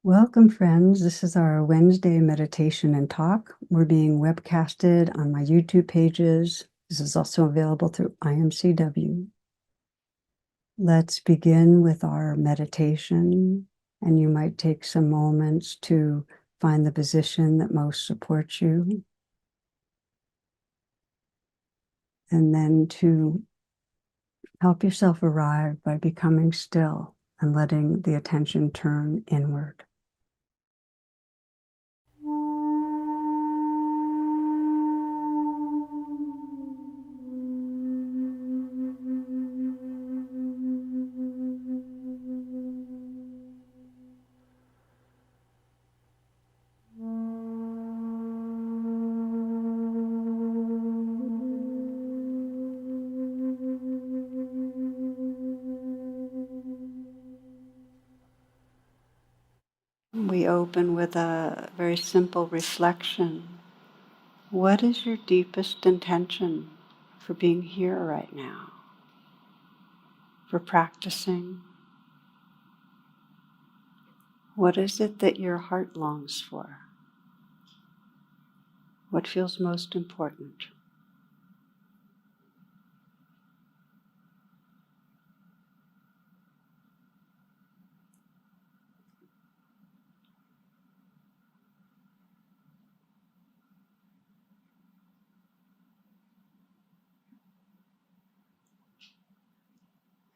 Welcome, friends. This is our Wednesday meditation and talk. We're being webcasted on my YouTube pages. This is also available through IMCW. Let's begin with our meditation, and you might take some moments to find the position that most supports you, and then to help yourself arrive by becoming still and letting the attention turn inward. We open with a very simple reflection. What is your deepest intention for being here right now? For practicing? What is it that your heart longs for? What feels most important?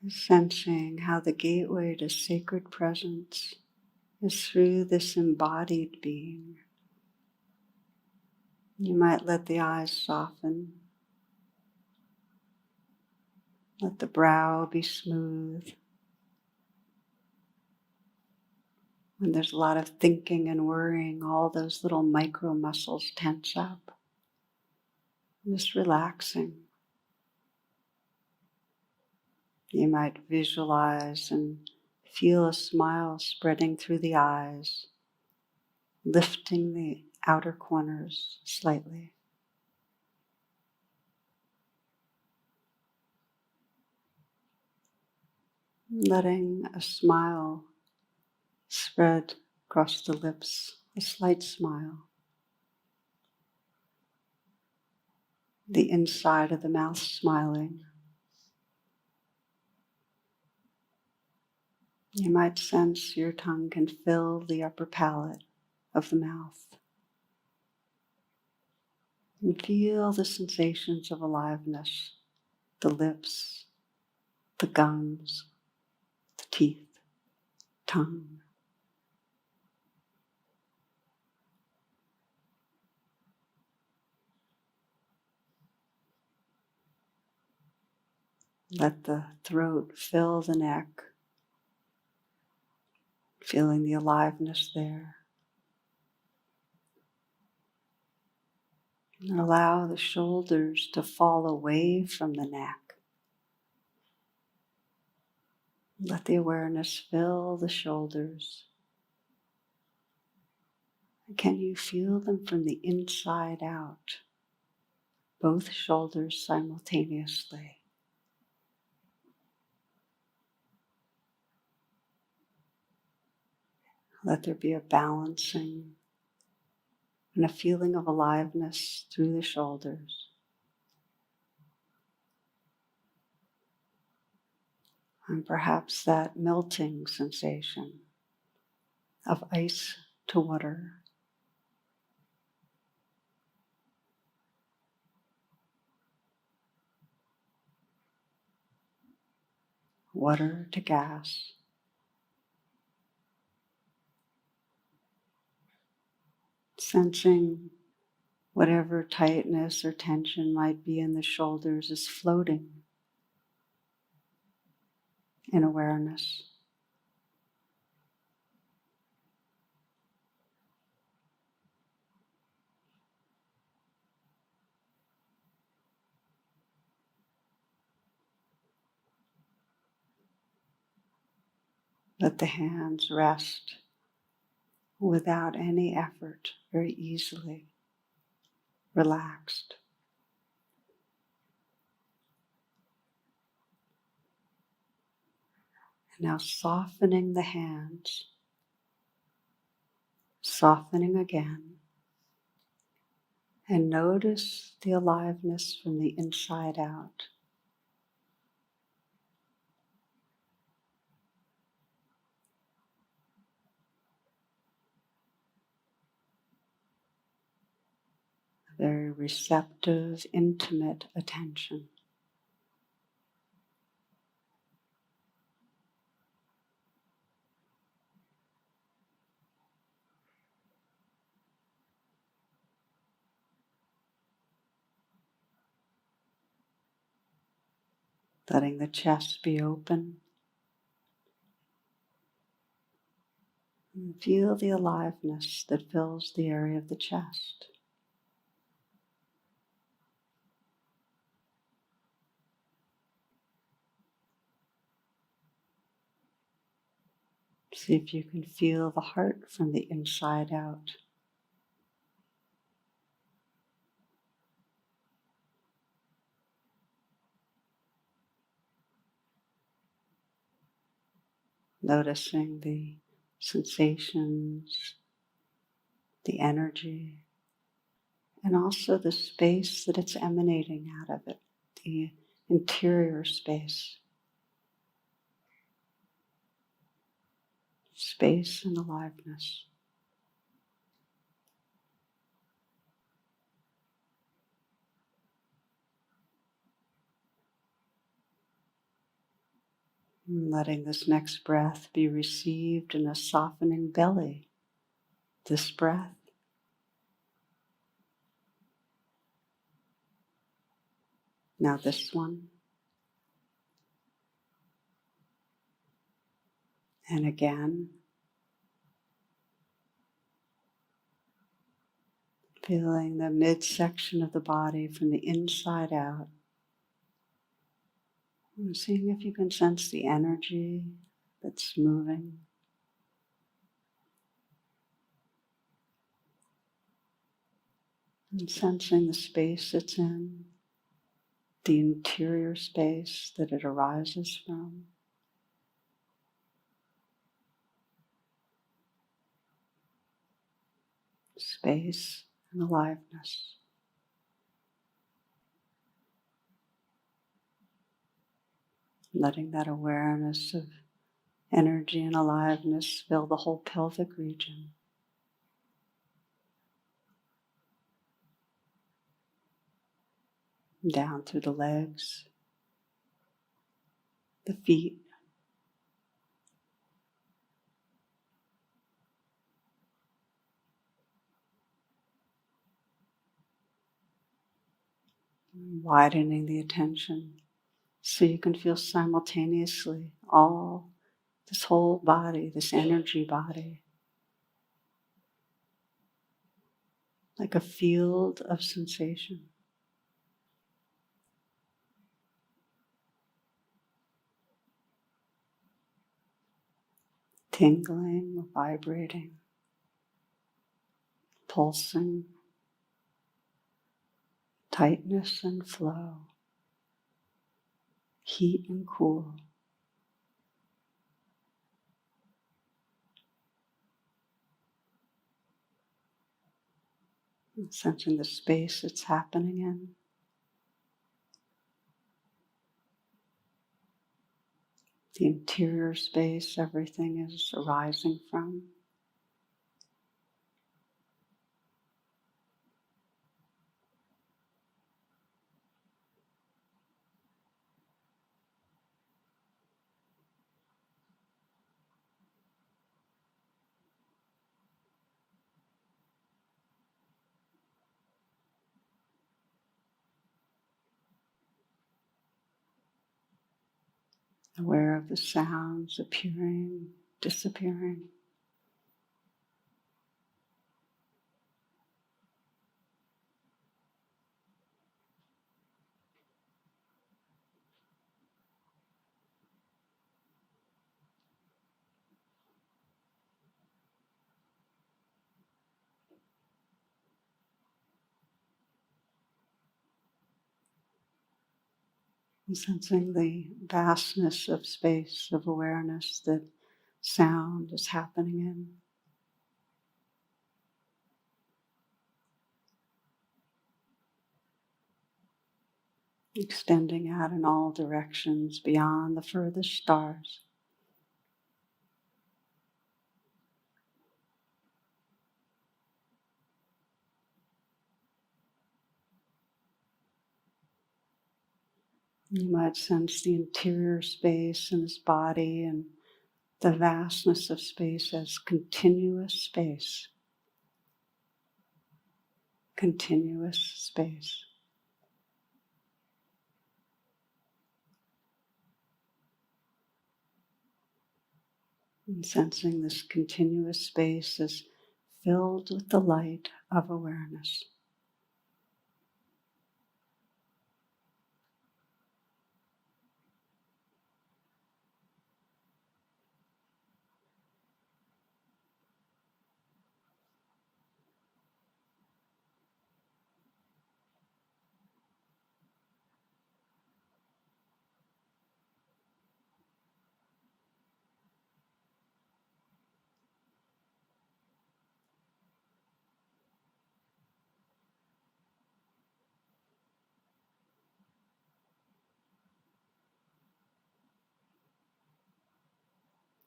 Sensing how the gateway to sacred presence is through this embodied being. You might let the eyes soften. Let the brow be smooth. When there's a lot of thinking and worrying, all those little micro muscles tense up. Just relaxing. You might visualize and feel a smile spreading through the eyes, lifting the outer corners slightly. Letting a smile spread across the lips, a slight smile. The inside of the mouth smiling. You might sense your tongue can fill the upper palate of the mouth. And feel the sensations of aliveness, the lips, the gums, the teeth, tongue. Let the throat fill the neck, feeling the aliveness there. And allow the shoulders to fall away from the neck. Let the awareness fill the shoulders. Can you feel them from the inside out? Both shoulders simultaneously. Let there be a balancing and a feeling of aliveness through the shoulders. And perhaps that melting sensation of ice to water. Water to gas. Sensing whatever tightness or tension might be in the shoulders is floating in awareness. Let the hands rest without any effort, very easily, relaxed. And now softening the hands, softening again. And notice the aliveness from the inside out. A very receptive, intimate attention. Letting the chest be open. And feel the aliveness that fills the area of the chest. See if you can feel the heart from the inside out. Noticing the sensations, the energy, and also the space that it's emanating out of it, the interior space. Space and aliveness. And letting this next breath be received in a softening belly. This breath. Now this one. And again. Feeling the midsection of the body from the inside out. And seeing if you can sense the energy that's moving. And sensing the space it's in, the interior space that it arises from. Space and aliveness. Letting that awareness of energy and aliveness fill the whole pelvic region. Down through the legs, the feet, widening the attention so you can feel simultaneously all this whole body, this energy body, like a field of sensation. Tingling, vibrating, pulsing, tightness and flow, heat and cool. And sensing the space it's happening in. The interior space everything is arising from. Aware of the sounds appearing, disappearing. And sensing the vastness of space, of awareness that sound is happening in. extending out in all directions beyond the furthest stars. You might sense the interior space in this body and the vastness of space as continuous space. Continuous space. And sensing this continuous space is filled with the light of awareness.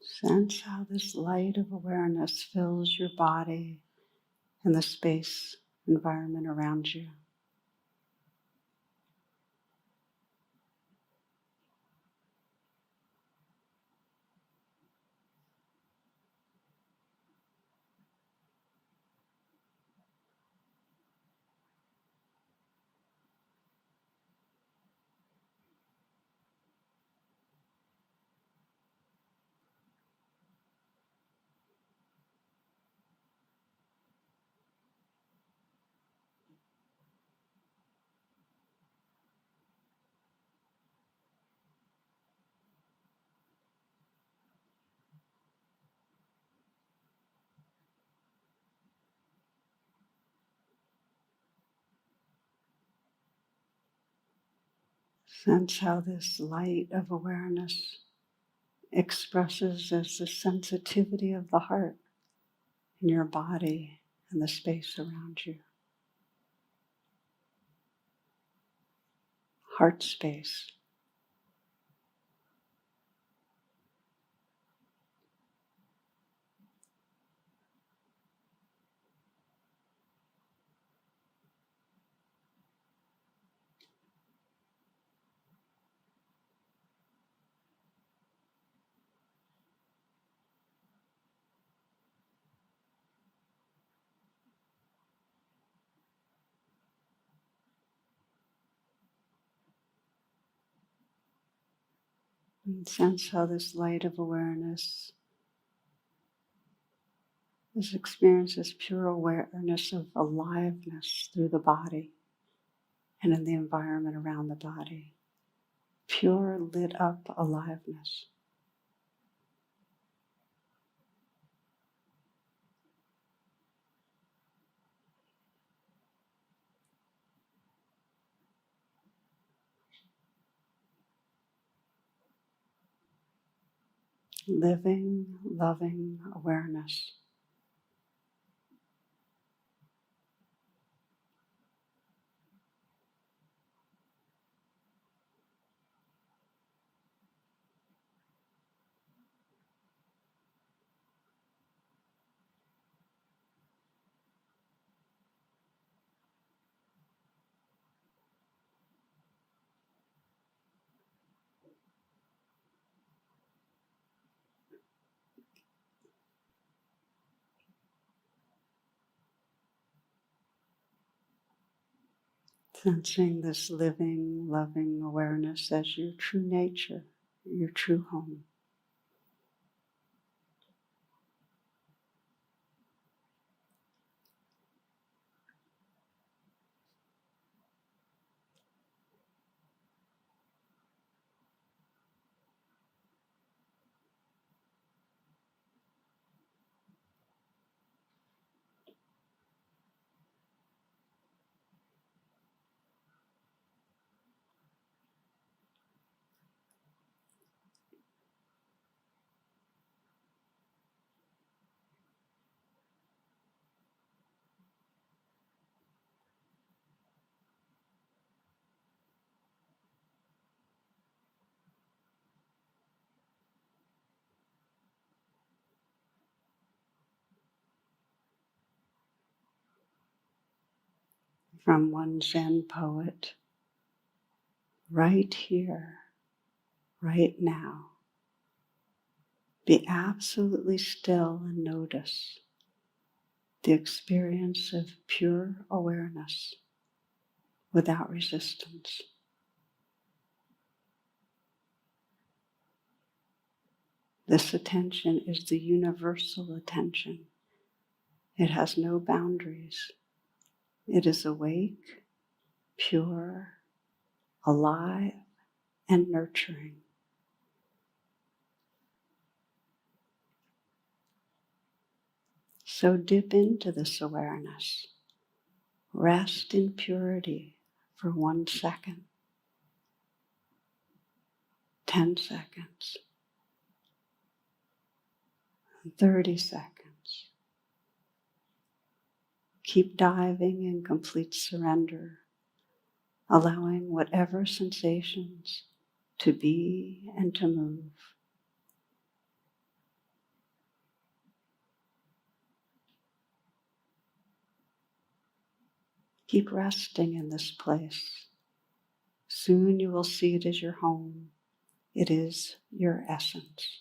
Sense how this light of awareness fills your body and the space environment around you. Sense how this light of awareness expresses as the sensitivity of the heart in your body and the space around you. Heart space. And sense how this light of awareness is experienced as pure awareness of aliveness through the body and in the environment around the body. Pure lit up aliveness. Living, loving awareness. Sensing this living, loving awareness as your true nature, your true home. from one Zen poet, right here, right now. Be absolutely still and notice the experience of pure awareness without resistance. This attention is the universal attention. It has no boundaries. It is awake, pure, alive, and nurturing. So dip into this awareness. Rest in purity for 1 second, 10 seconds, 30 seconds. Keep diving in complete surrender, allowing whatever sensations to be and to move. Keep resting in this place. Soon you will see it as your home. It is your essence.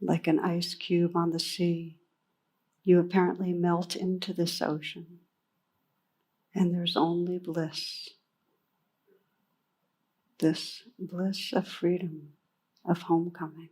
Like an ice cube on the sea, you apparently melt into this ocean, and there's only bliss. This bliss of freedom, of homecoming.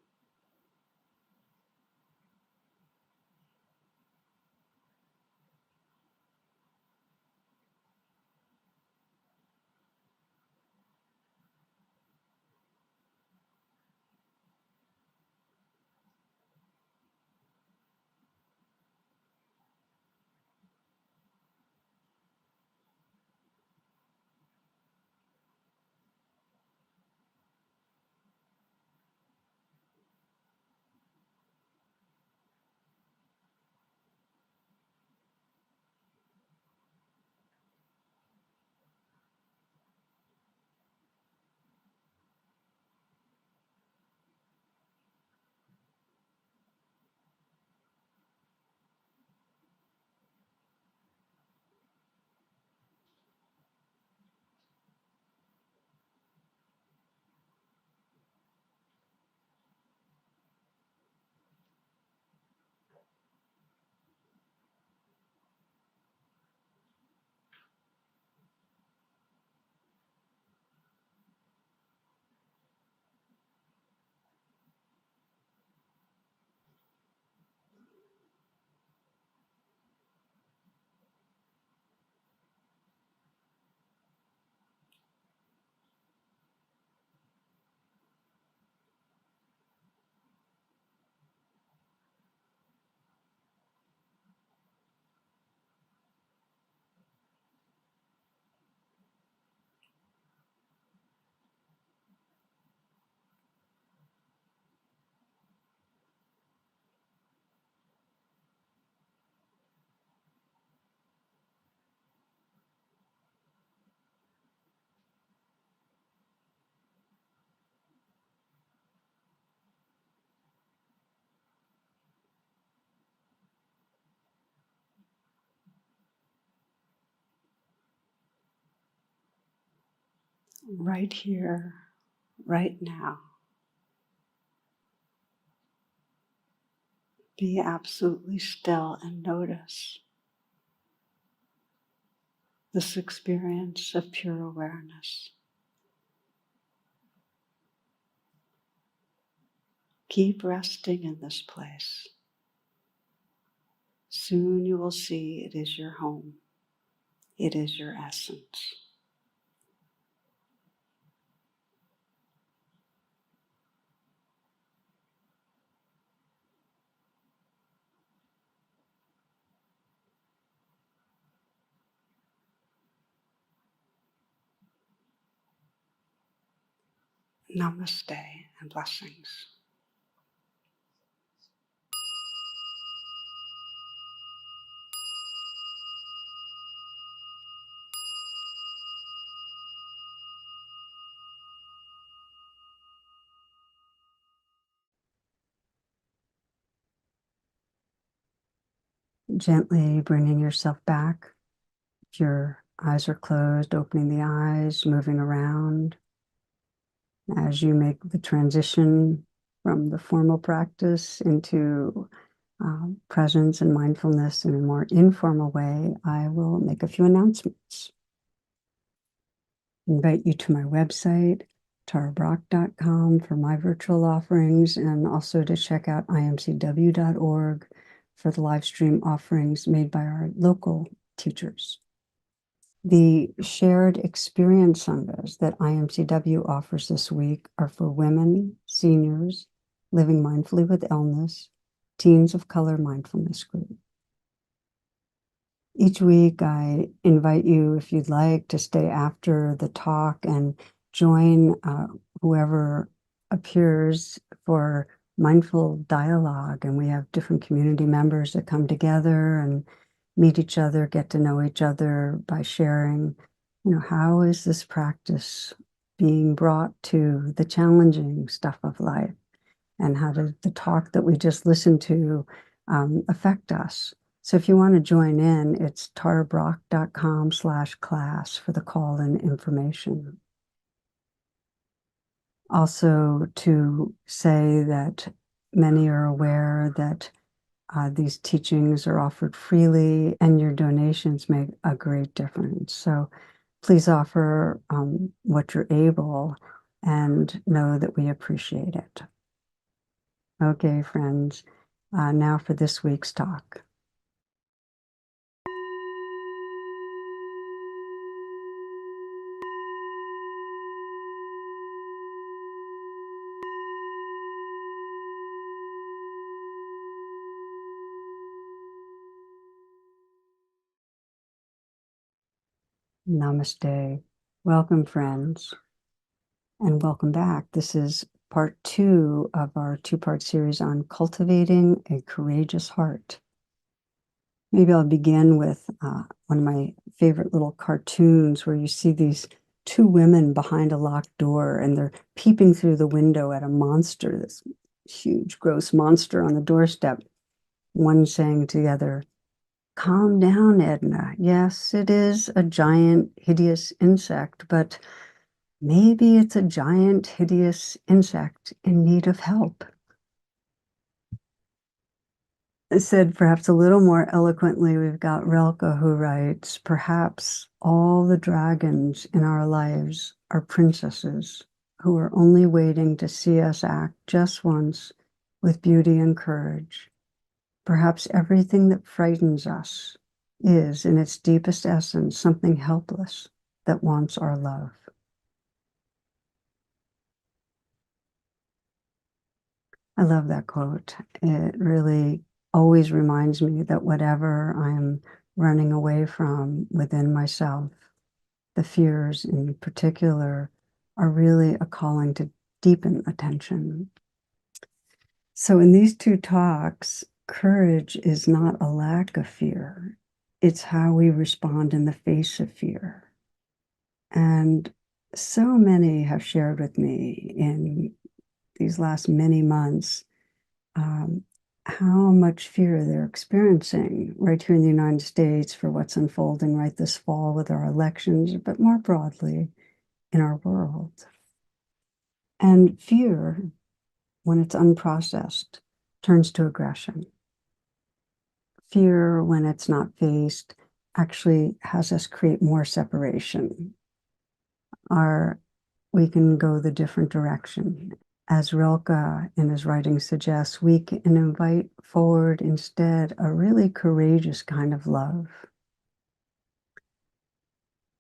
Right here, right now. Be absolutely still and notice this experience of pure awareness. Keep resting in this place. Soon you will see it is your home. It is your essence. Namaste and blessings. gently bringing yourself back. If your eyes are closed, opening the eyes, moving around. As you make the transition from the formal practice into presence and mindfulness in a more informal way, I will make a few announcements. Invite you to my website, tarabrach.com, for my virtual offerings, and also to check out imcw.org for the live stream offerings made by our local teachers. The shared experience sanghas that IMCW offers this week are for women, seniors, living mindfully with illness, Teens of Color Mindfulness Group. Each week, I invite you, if you'd like, to stay after the talk and join whoever appears for mindful dialogue. And we have different community members that come together and meet each other, get to know each other by sharing, how is this practice being brought to the challenging stuff of life? And how did the talk that we just listened to affect us? So if you want to join in, it's tarabrach.com/class for the call-in information. Also to say that many are aware that these teachings are offered freely and your donations make a great difference. So please offer what you're able and know that we appreciate it. Okay, friends, now for this week's talk. Namaste. Welcome, friends, and welcome back. This is part 2 of our 2-part series on cultivating a courageous heart. Maybe I'll begin with one of my favorite little cartoons where you see these 2 women behind a locked door and they're peeping through the window at a monster, this huge, gross monster on the doorstep. One saying to the other, "Calm down, Edna. Yes, it is a giant, hideous insect, but maybe it's a giant, hideous insect in need of help." Said perhaps a little more eloquently, we've got Rilke, who writes, "Perhaps all the dragons in our lives are princesses who are only waiting to see us act just once with beauty and courage. Perhaps everything that frightens us is, in its deepest essence, something helpless that wants our love." I love that quote. It really always reminds me that whatever I'm running away from within myself, the fears in particular, are really a calling to deepen attention. So in these 2 talks, courage is not a lack of fear. It's how we respond in the face of fear. And so many have shared with me in these last many months how much fear they're experiencing right here in the United States for what's unfolding right this fall with our elections, but more broadly in our world. And fear, when it's unprocessed, turns to aggression. Fear, when it's not faced, actually has us create more separation. We can go the different direction. As Rilke in his writing suggests, we can invite forward instead a really courageous kind of love.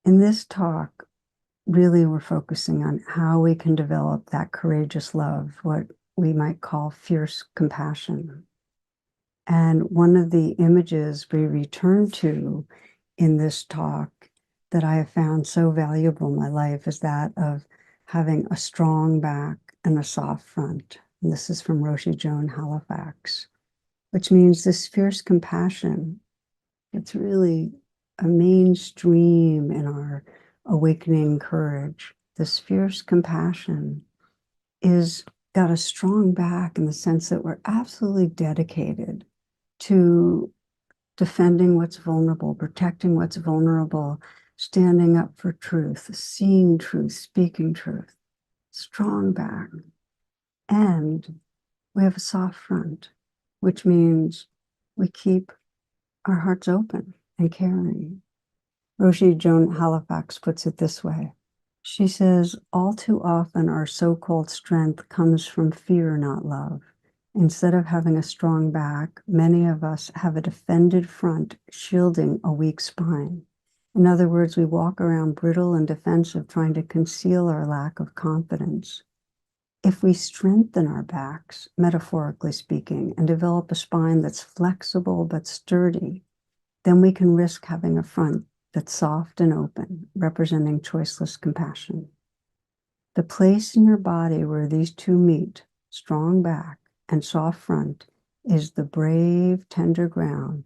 In this talk, really we're focusing on how we can develop that courageous love, what we might call fierce compassion. And one of the images we return to in this talk that I have found so valuable in my life is that of having a strong back and a soft front. And this is from Roshi Joan Halifax, which means this fierce compassion. It's really a mainstream in our awakening courage. This fierce compassion is got a strong back in the sense that we're absolutely dedicated to defending what's vulnerable, protecting what's vulnerable, standing up for truth, seeing truth, speaking truth, strong back. And we have a soft front, which means we keep our hearts open and caring. Roshi Joan Halifax puts it this way. She says, all too often our so-called strength comes from fear, not love. Instead of having a strong back, many of us have a defended front shielding a weak spine. In other words, we walk around brittle and defensive, trying to conceal our lack of confidence. If we strengthen our backs, metaphorically speaking, and develop a spine that's flexible but sturdy, then we can risk having a front that's soft and open, representing choiceless compassion. The place in your body where these two meet, strong back and soft front, is the brave, tender ground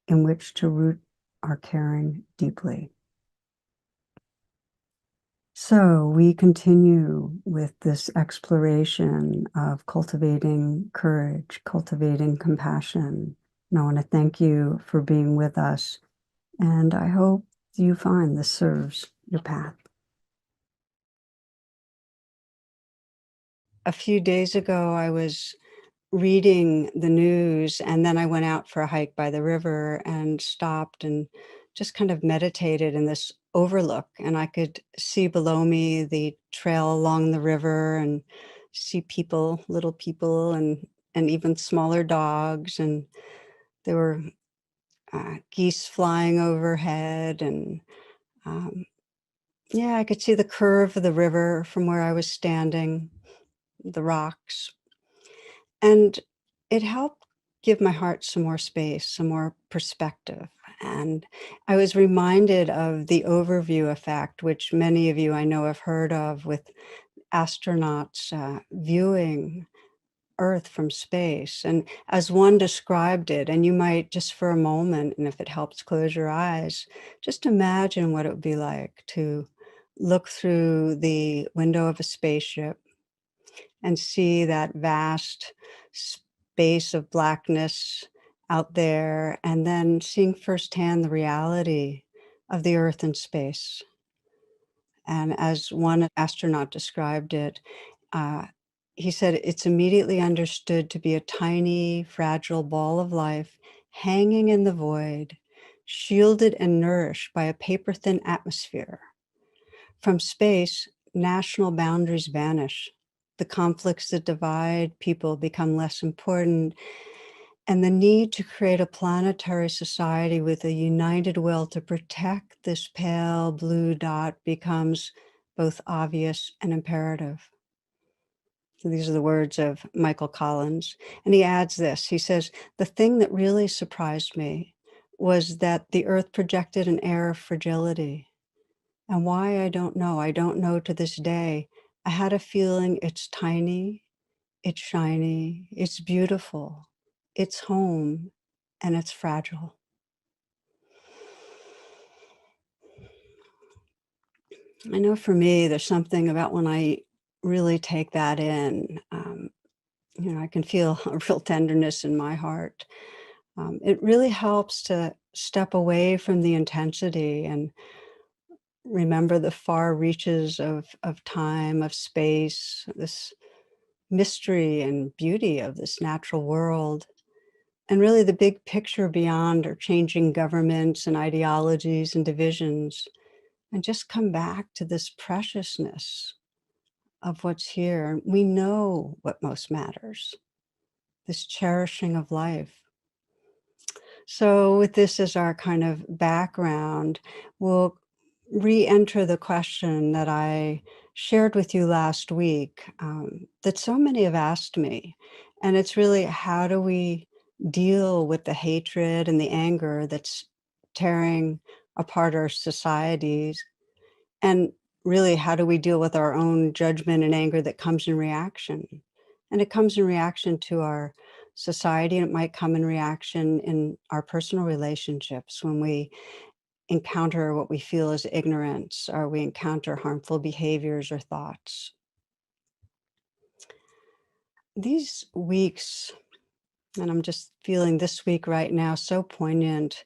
in which to root our caring deeply. So we continue with this exploration of cultivating courage, cultivating compassion. And I want to thank you for being with us. And I hope you find this serves your path. A few days ago, I was reading the news, and then I went out for a hike by the river and stopped and just kind of meditated in this overlook. And I could see below me the trail along the river and see people, little people, and even smaller dogs. And there were geese flying overhead. And yeah, I could see the curve of the river from where I was standing, the rocks. And it helped give my heart some more space, some more perspective. And I was reminded of the overview effect, which many of you I know have heard of, with astronauts viewing Earth from space. And as one described it, and you might just for a moment, and if it helps, close your eyes, just imagine what it would be like to look through the window of a spaceship and see that vast space of blackness out there, and then seeing firsthand the reality of the Earth and space. And as one astronaut described it, uh, he said, it's immediately understood to be a tiny, fragile ball of life hanging in the void, shielded and nourished by a paper-thin atmosphere. From space, national boundaries vanish. The conflicts that divide people become less important, and the need to create a planetary society with a united will to protect this pale blue dot becomes both obvious and imperative. So these are the words of Michael Collins. And he adds this, he says, the thing that really surprised me was that the Earth projected an air of fragility. And why, I don't know. I don't know to this day. I had a feeling it's tiny, it's shiny, it's beautiful, it's home, and it's fragile. I know for me, there's something about when I really take that in, I can feel a real tenderness in my heart. It really helps to step away from the intensity and remember the far reaches of time, of space, this mystery and beauty of this natural world. And really the big picture beyond are changing governments and ideologies and divisions, and just come back to this preciousness of what's here. We know what most matters, this cherishing of life. So with this as our kind of background, we'll re-enter the question that I shared with you last week, that so many have asked me. And it's really, how do we deal with the hatred and the anger that's tearing apart our societies? And really, how do we deal with our own judgment and anger that comes in reaction? And it comes in reaction to our society, and it might come in reaction in our personal relationships when we encounter what we feel is ignorance, or we encounter harmful behaviors or thoughts. These weeks And I'm just feeling this week right now so poignant,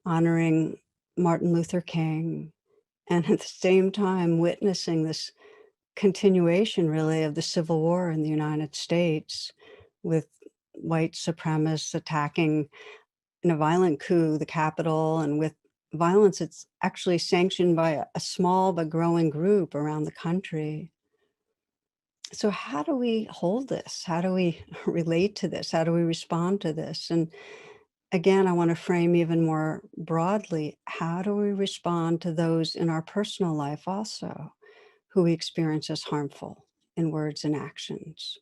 honoring Martin Luther King, and at the same time witnessing this continuation really of the Civil War in the United States, with white supremacists attacking in a violent coup the Capitol, and with violence it's actually sanctioned by a small but growing group around the country. So how do we hold this? How do we relate to this? How do we respond to this? And again, I want to frame even more broadly, how do we respond to those in our personal life also who we experience as harmful in words and actions?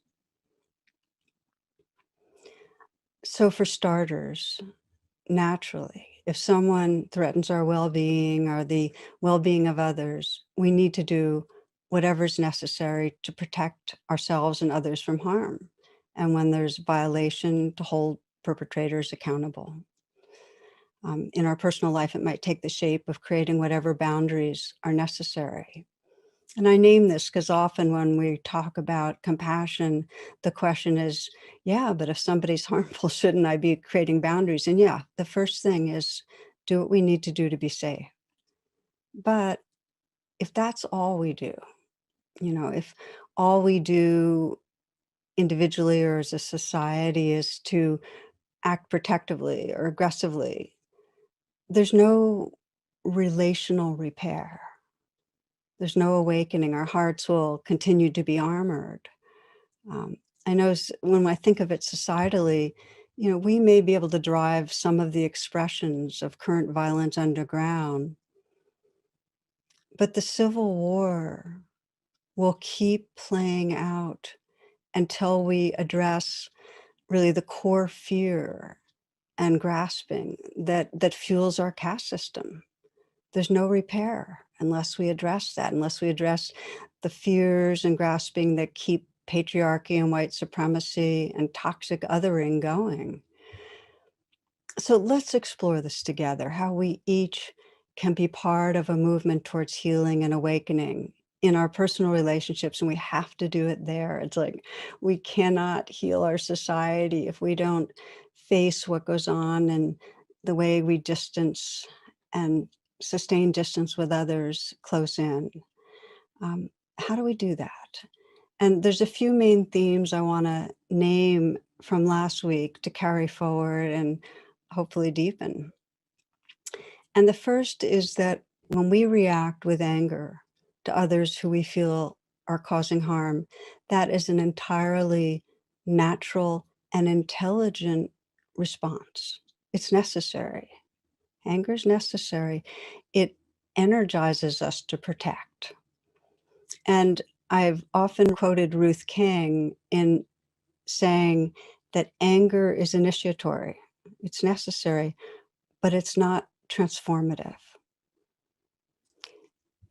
So for starters, naturally, if someone threatens our well-being or the well-being of others, we need to do whatever's necessary to protect ourselves and others from harm. And when there's violation, to hold perpetrators accountable. In our personal life, it might take the shape of creating whatever boundaries are necessary. And I name this because often when we talk about compassion, the question is, yeah, but if somebody's harmful, shouldn't I be creating boundaries? And yeah, the first thing is do what we need to do to be safe. But if that's all we do, if all we do individually or as a society is to act protectively or aggressively, there's no relational repair. There's no awakening. Our hearts will continue to be armored. Um, I know when I think of it societally, we may be able to drive some of the expressions of current violence underground, but the Civil War will keep playing out until we address really the core fear and grasping that fuels our caste system. There's no repair unless we address that, unless we address the fears and grasping that keep patriarchy and white supremacy and toxic othering going. So let's explore this together, how we each can be part of a movement towards healing and awakening in our personal relationships, and we have to do it there. It's like we cannot heal our society if we don't face what goes on and the way we distance and sustain distance with others close in. Um, how do we do that? And there's a few main themes I want to name from last week to carry forward and hopefully deepen. And the first is that when we react with anger to others who we feel are causing harm, that is an entirely natural and intelligent response. It's necessary. Anger is necessary. It energizes us to protect. And I've often quoted Ruth King in saying that anger is initiatory. It's necessary, but it's not transformative.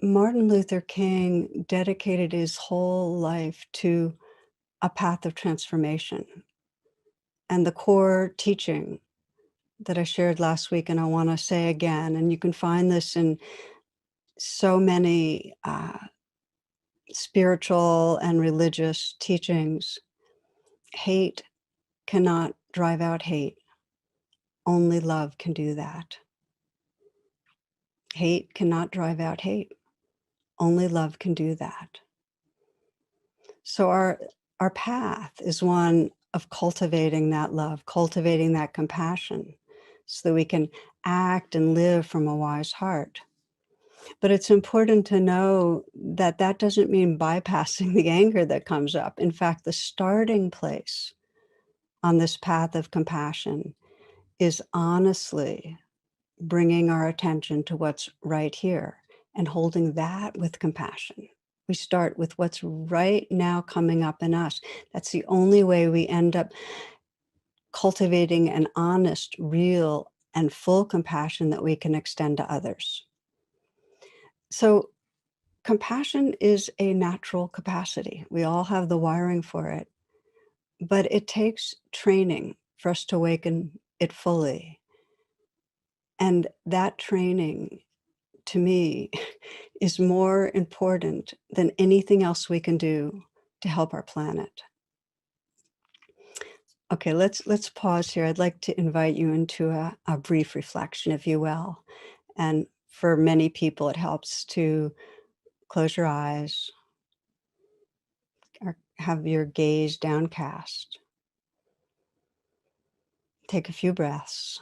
Martin Luther King dedicated his whole life to a path of transformation. And the core teaching that I shared last week, and I want to say again, and you can find this in so many spiritual and religious teachings. Hate cannot drive out hate. Only love can do that. Hate cannot drive out hate. Only love can do that. So our path is one of cultivating that love, cultivating that compassion, so that we can act and live from a wise heart. But it's important to know that that doesn't mean bypassing the anger that comes up. In fact, the starting place on this path of compassion is honestly bringing our attention to what's right here and holding that with compassion. We start with what's right now coming up in us. That's the only way we end up cultivating an honest, real, and full compassion that we can extend to others. So compassion is a natural capacity. We all have the wiring for it, but it takes training for us to awaken it fully. And that training, to me, is more important than anything else we can do to help our planet. Okay, let's pause here. I'd like to invite you into a brief reflection, if you will. And for many people, it helps to close your eyes or have your gaze downcast. Take a few breaths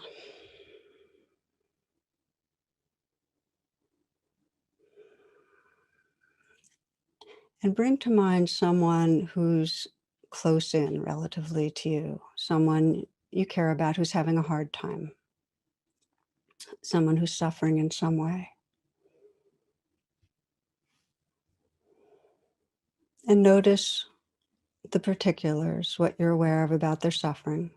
and bring to mind someone who's close in relatively to you, someone you care about who's having a hard time, someone who's suffering in some way. And notice the particulars, what you're aware of about their suffering.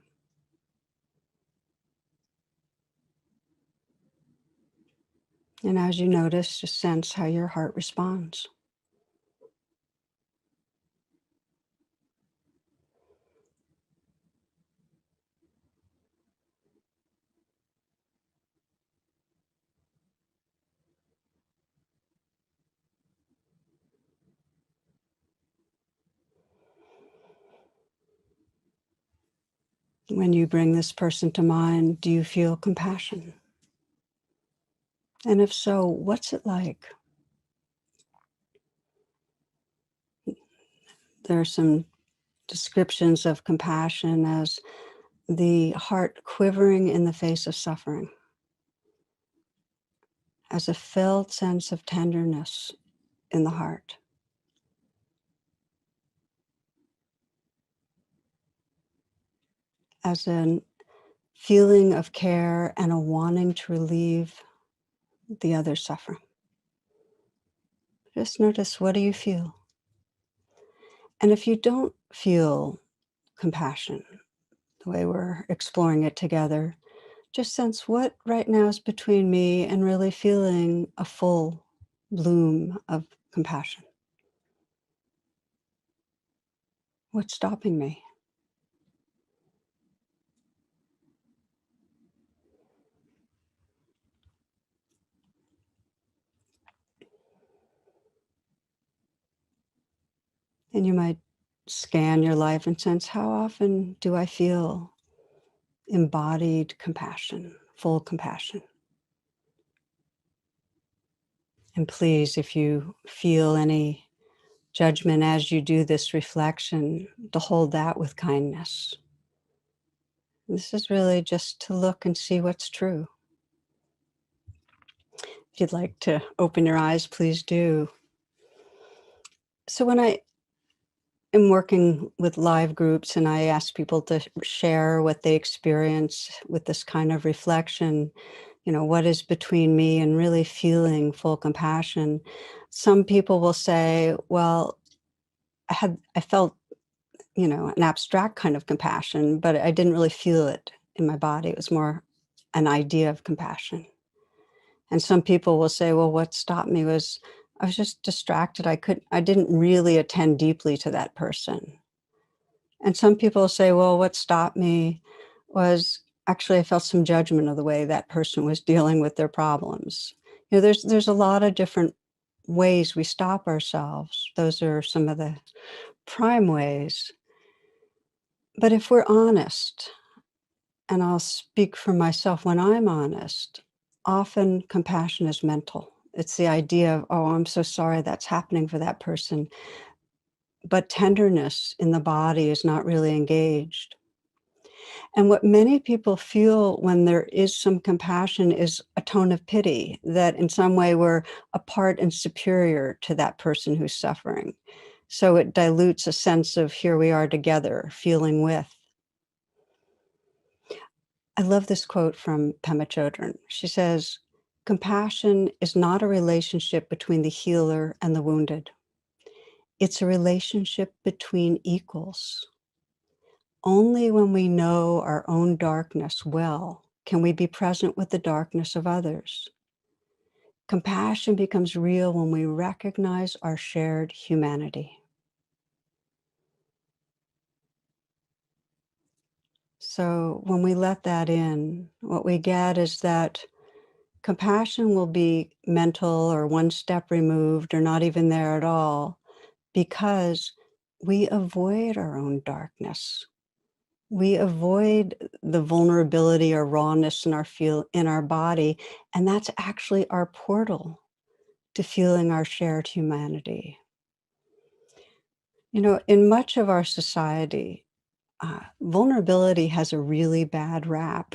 And as you notice, just sense how your heart responds. When you bring this person to mind, do you feel compassion? And if so, what's it like? There are some descriptions of compassion as the heart quivering in the face of suffering, as a felt sense of tenderness in the heart, as a feeling of care and a wanting to relieve the other's suffering. Just notice, what do you feel? And if you don't feel compassion, the way we're exploring it together, just sense what right now is between me and really feeling a full bloom of compassion. What's stopping me? And you might scan your life and sense, how often do I feel embodied compassion, full compassion? And please, if you feel any judgment as you do this reflection, to hold that with kindness. This is really just to look and see what's true. If you'd like to open your eyes, please do. So when I am working with live groups and I ask people to share what they experience with this kind of reflection, what is between me and really feeling full compassion, some people will say, well, I felt, an abstract kind of compassion, but I didn't really feel it in my body. It was more an idea of compassion. And some people will say, well, what stopped me was I was just distracted. I didn't really attend deeply to that person. And some people say, well, what stopped me was actually I felt some judgment of the way that person was dealing with their problems. There's a lot of different ways we stop ourselves. Those are some of the prime ways. But if we're honest, and I'll speak for myself, when I'm honest, often compassion is mental. It's the idea of, oh, I'm so sorry that's happening for that person. But tenderness in the body is not really engaged. And what many people feel when there is some compassion is a tone of pity, that in some way we're apart and superior to that person who's suffering. So it dilutes a sense of here we are together, feeling with. I love this quote from Pema Chodron. She says, compassion is not a relationship between the healer and the wounded. It's a relationship between equals. Only when we know our own darkness well can we be present with the darkness of others. Compassion becomes real when we recognize our shared humanity. So when we let that in, what we get is that compassion will be mental or one step removed or not even there at all, because we avoid our own darkness. we avoid the vulnerability or rawness in our body, and that's actually our portal to feeling our shared humanity. In much of our society, vulnerability has a really bad rap.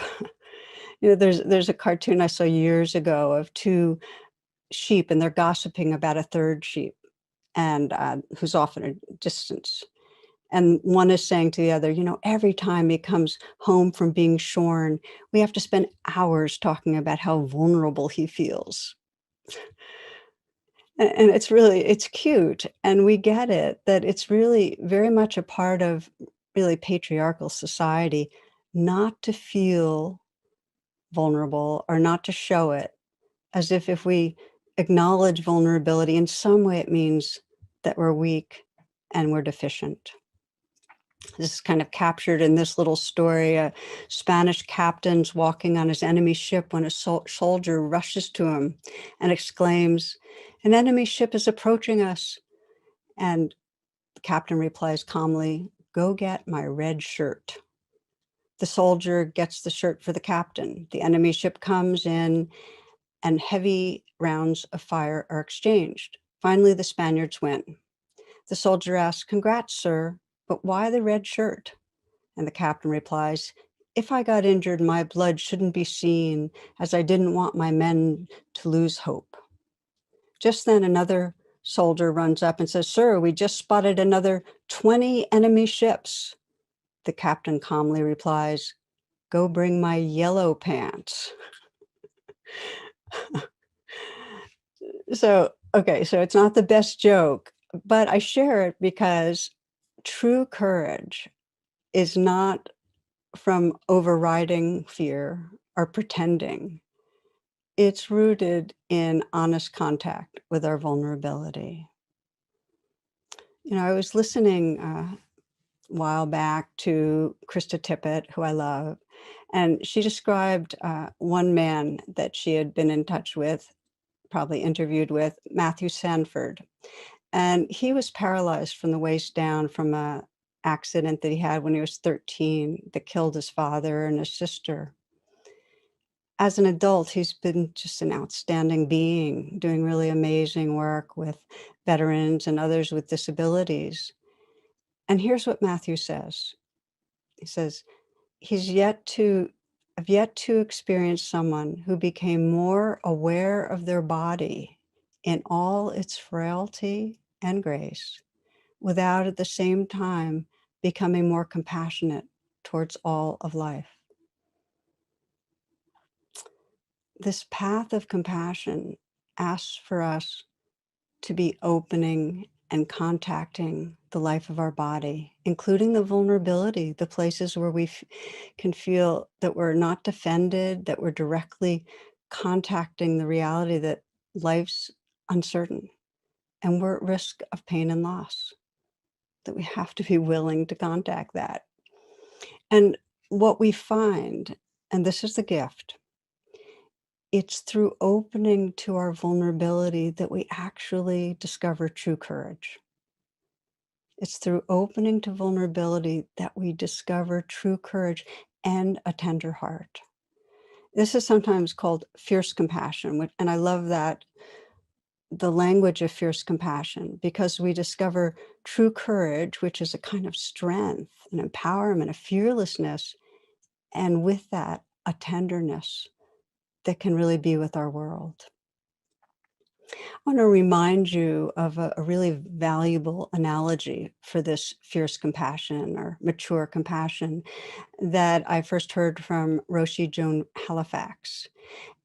There's a cartoon I saw years ago of two sheep, and they're gossiping about a third sheep, and who's off in a distance. And one is saying to the other, every time he comes home from being shorn, we have to spend hours talking about how vulnerable he feels. And it's cute. And we get it, that it's really very much a part of really patriarchal society not to feel vulnerable or not to show it, as if we acknowledge vulnerability in some way, it means that we're weak and we're deficient. This is kind of captured in this little story. A Spanish captain's walking on his enemy ship when a soldier rushes to him and exclaims, "An enemy ship is approaching us." And the captain replies calmly, "Go get my red shirt." The soldier gets the shirt for the captain. The enemy ship comes in, and heavy rounds of fire are exchanged. Finally, the Spaniards win. The soldier asks, "Congrats, sir, but why the red shirt?" And the captain replies, "If I got injured, my blood shouldn't be seen, as I didn't want my men to lose hope." Just then, another soldier runs up and says, "Sir, we just spotted another 20 enemy ships." The captain calmly replies, "Go bring my yellow pants." So it's not the best joke, but I share it because true courage is not from overriding fear or pretending. It's rooted in honest contact with our vulnerability. I was listening a while back to Krista Tippett, who I love, and she described one man that she had been in touch with, probably interviewed with, Matthew Sanford. And he was paralyzed from the waist down from a accident that he had when he was 13 that killed his father and his sister. As an adult, he's been just an outstanding being, doing really amazing work with veterans and others with disabilities. And here's what Matthew says. He says, I've yet to experience someone who became more aware of their body in all its frailty and grace, without at the same time becoming more compassionate towards all of life. This path of compassion asks for us to be opening and contacting the life of our body, including the vulnerability, the places where we can feel that we're not defended, that we're directly contacting the reality that life's uncertain and we're at risk of pain and loss, that we have to be willing to contact that. And what we find, and this is the gift, it's through opening to our vulnerability that we actually discover true courage. It's through opening to vulnerability that we discover true courage and a tender heart. This is sometimes called fierce compassion, and I love that, the language of fierce compassion, because we discover true courage, which is a kind of strength, an empowerment, a fearlessness, and with that, a tenderness that can really be with our world. I want to remind you of a really valuable analogy for this fierce compassion or mature compassion that I first heard from Roshi Joan Halifax.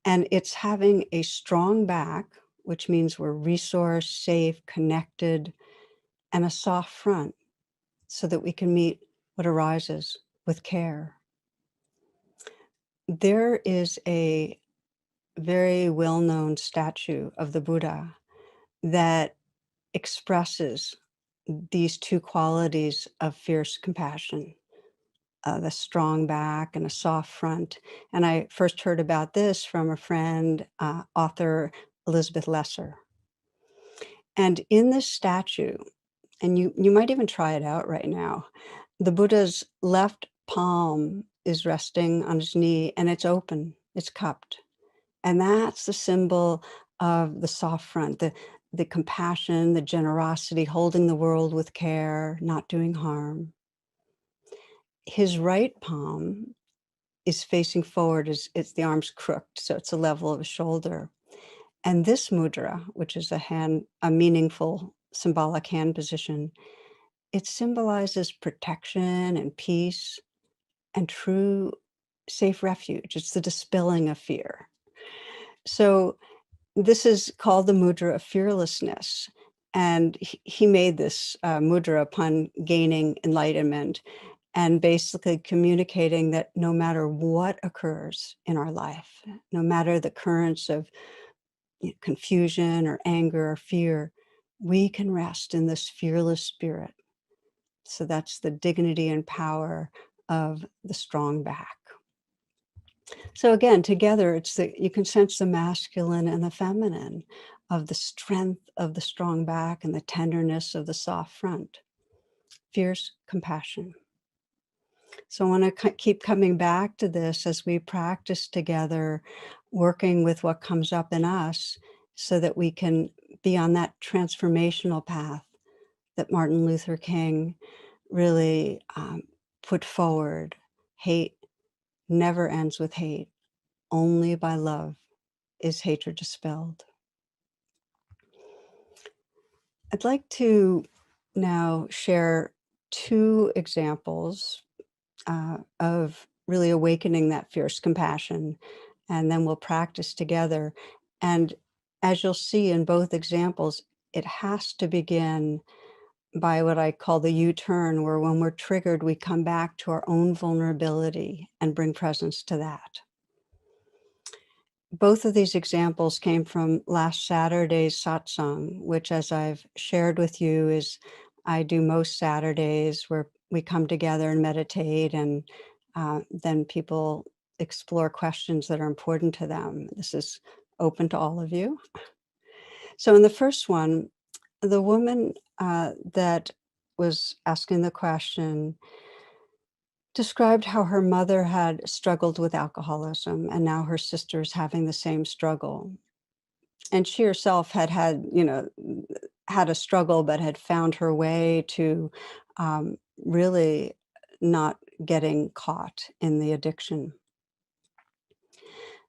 And it's having a strong back, which means we're resourced, safe, connected, and a soft front so that we can meet what arises with care. There is a very well-known statue of the Buddha that expresses these two qualities of fierce compassion, the strong back and a soft front. And I first heard about this from a friend, author Elizabeth Lesser. And in this statue, and you might even try it out right now, the Buddha's left palm is resting on his knee and it's open, it's cupped. And that's the symbol of the soft front, the compassion, the generosity, holding the world with care, not doing harm. His right palm is facing forward, it's the arms crooked, so it's a level of the shoulder. And this mudra, which is a meaningful symbolic hand position, it symbolizes protection and peace and true safe refuge. It's the dispelling of fear. So this is called the mudra of fearlessness. And he made this mudra upon gaining enlightenment and basically communicating that no matter what occurs in our life, no matter the currents of confusion or anger or fear, we can rest in this fearless spirit. So that's the dignity and power of the strong back. So again, together, you can sense the masculine and the feminine of the strength of the strong back and the tenderness of the soft front. Fierce compassion. So I want to keep coming back to this as we practice together, working with what comes up in us so that we can be on that transformational path that Martin Luther King really put forward. Hate never ends with hate. Only by love is hatred dispelled. I'd like to now share two examples of really awakening that fierce compassion, and then we'll practice together. And as you'll see in both examples, it has to begin by what I call the U-turn, where when we're triggered, we come back to our own vulnerability and bring presence to that. Both of these examples came from last Saturday's satsang, which, as I've shared with you, is I do most Saturdays where we come together and meditate, and then people explore questions that are important to them. This is open to all of you. So in the first one, the woman that was asking the question described how her mother had struggled with alcoholism, and now her sister's having the same struggle. And she herself had had a struggle, but had found her way to really not getting caught in the addiction.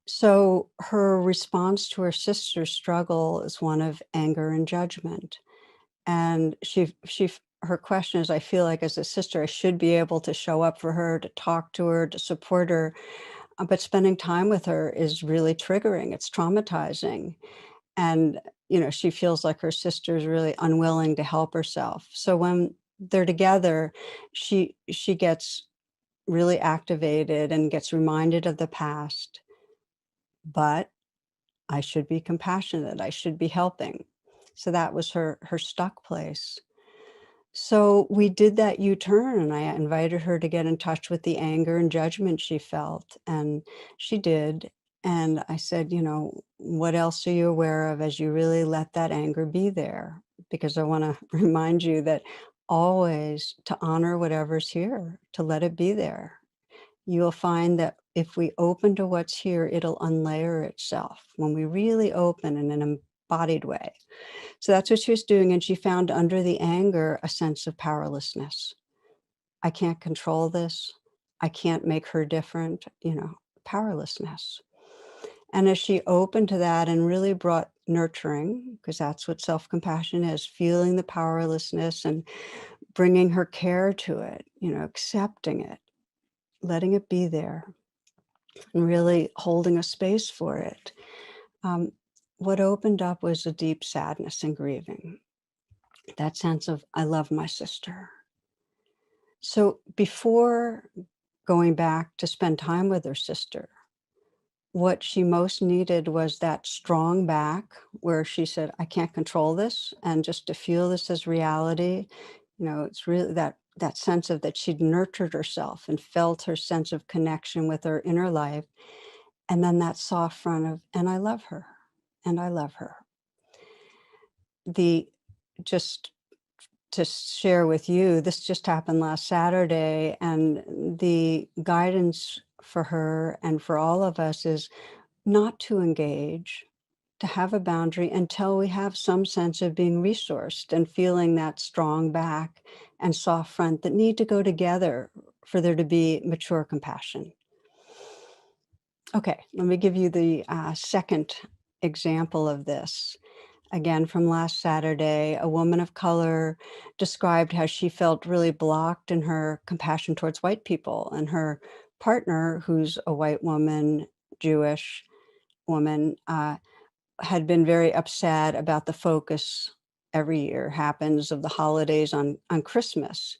So her response to her sister's struggle is one of anger and judgment. And her question is, I feel like as a sister, I should be able to show up for her, to talk to her, to support her. But spending time with her is really triggering. It's traumatizing. And, she feels like her sister is really unwilling to help herself. So when they're together, she gets really activated and gets reminded of the past. But I should be compassionate. I should be helping. So that was her stuck place. So we did that U-turn, and I invited her to get in touch with the anger and judgment she felt, and she did. And I said, what else are you aware of as you really let that anger be there? Because I want to remind you that always to honor whatever's here, to let it be there. You'll find that if we open to what's here, it'll unlayer itself when we really open in an embodied way. So that's what she was doing. And she found under the anger a sense of powerlessness. I can't control this. I can't make her different, powerlessness. And as she opened to that and really brought nurturing, because that's what self-compassion is, feeling the powerlessness and bringing her care to it, accepting it, letting it be there, and really holding a space for it. What opened up was a deep sadness and grieving. That sense of, I love my sister. So before going back to spend time with her sister, what she most needed was that strong back where she said, I can't control this. And just to feel this as reality, it's really that sense of that she'd nurtured herself and felt her sense of connection with her inner life. And then that soft front of, and I love her, and I love her. Just to share with you, this just happened last Saturday, and the guidance for her and for all of us is not to engage, to have a boundary until we have some sense of being resourced and feeling that strong back and soft front that need to go together for there to be mature compassion. Okay, let me give you the second example of this. Again, from last Saturday, a woman of color described how she felt really blocked in her compassion towards white people. And her partner, who's a white woman, Jewish woman, had been very upset about the focus every year happens of the holidays on Christmas.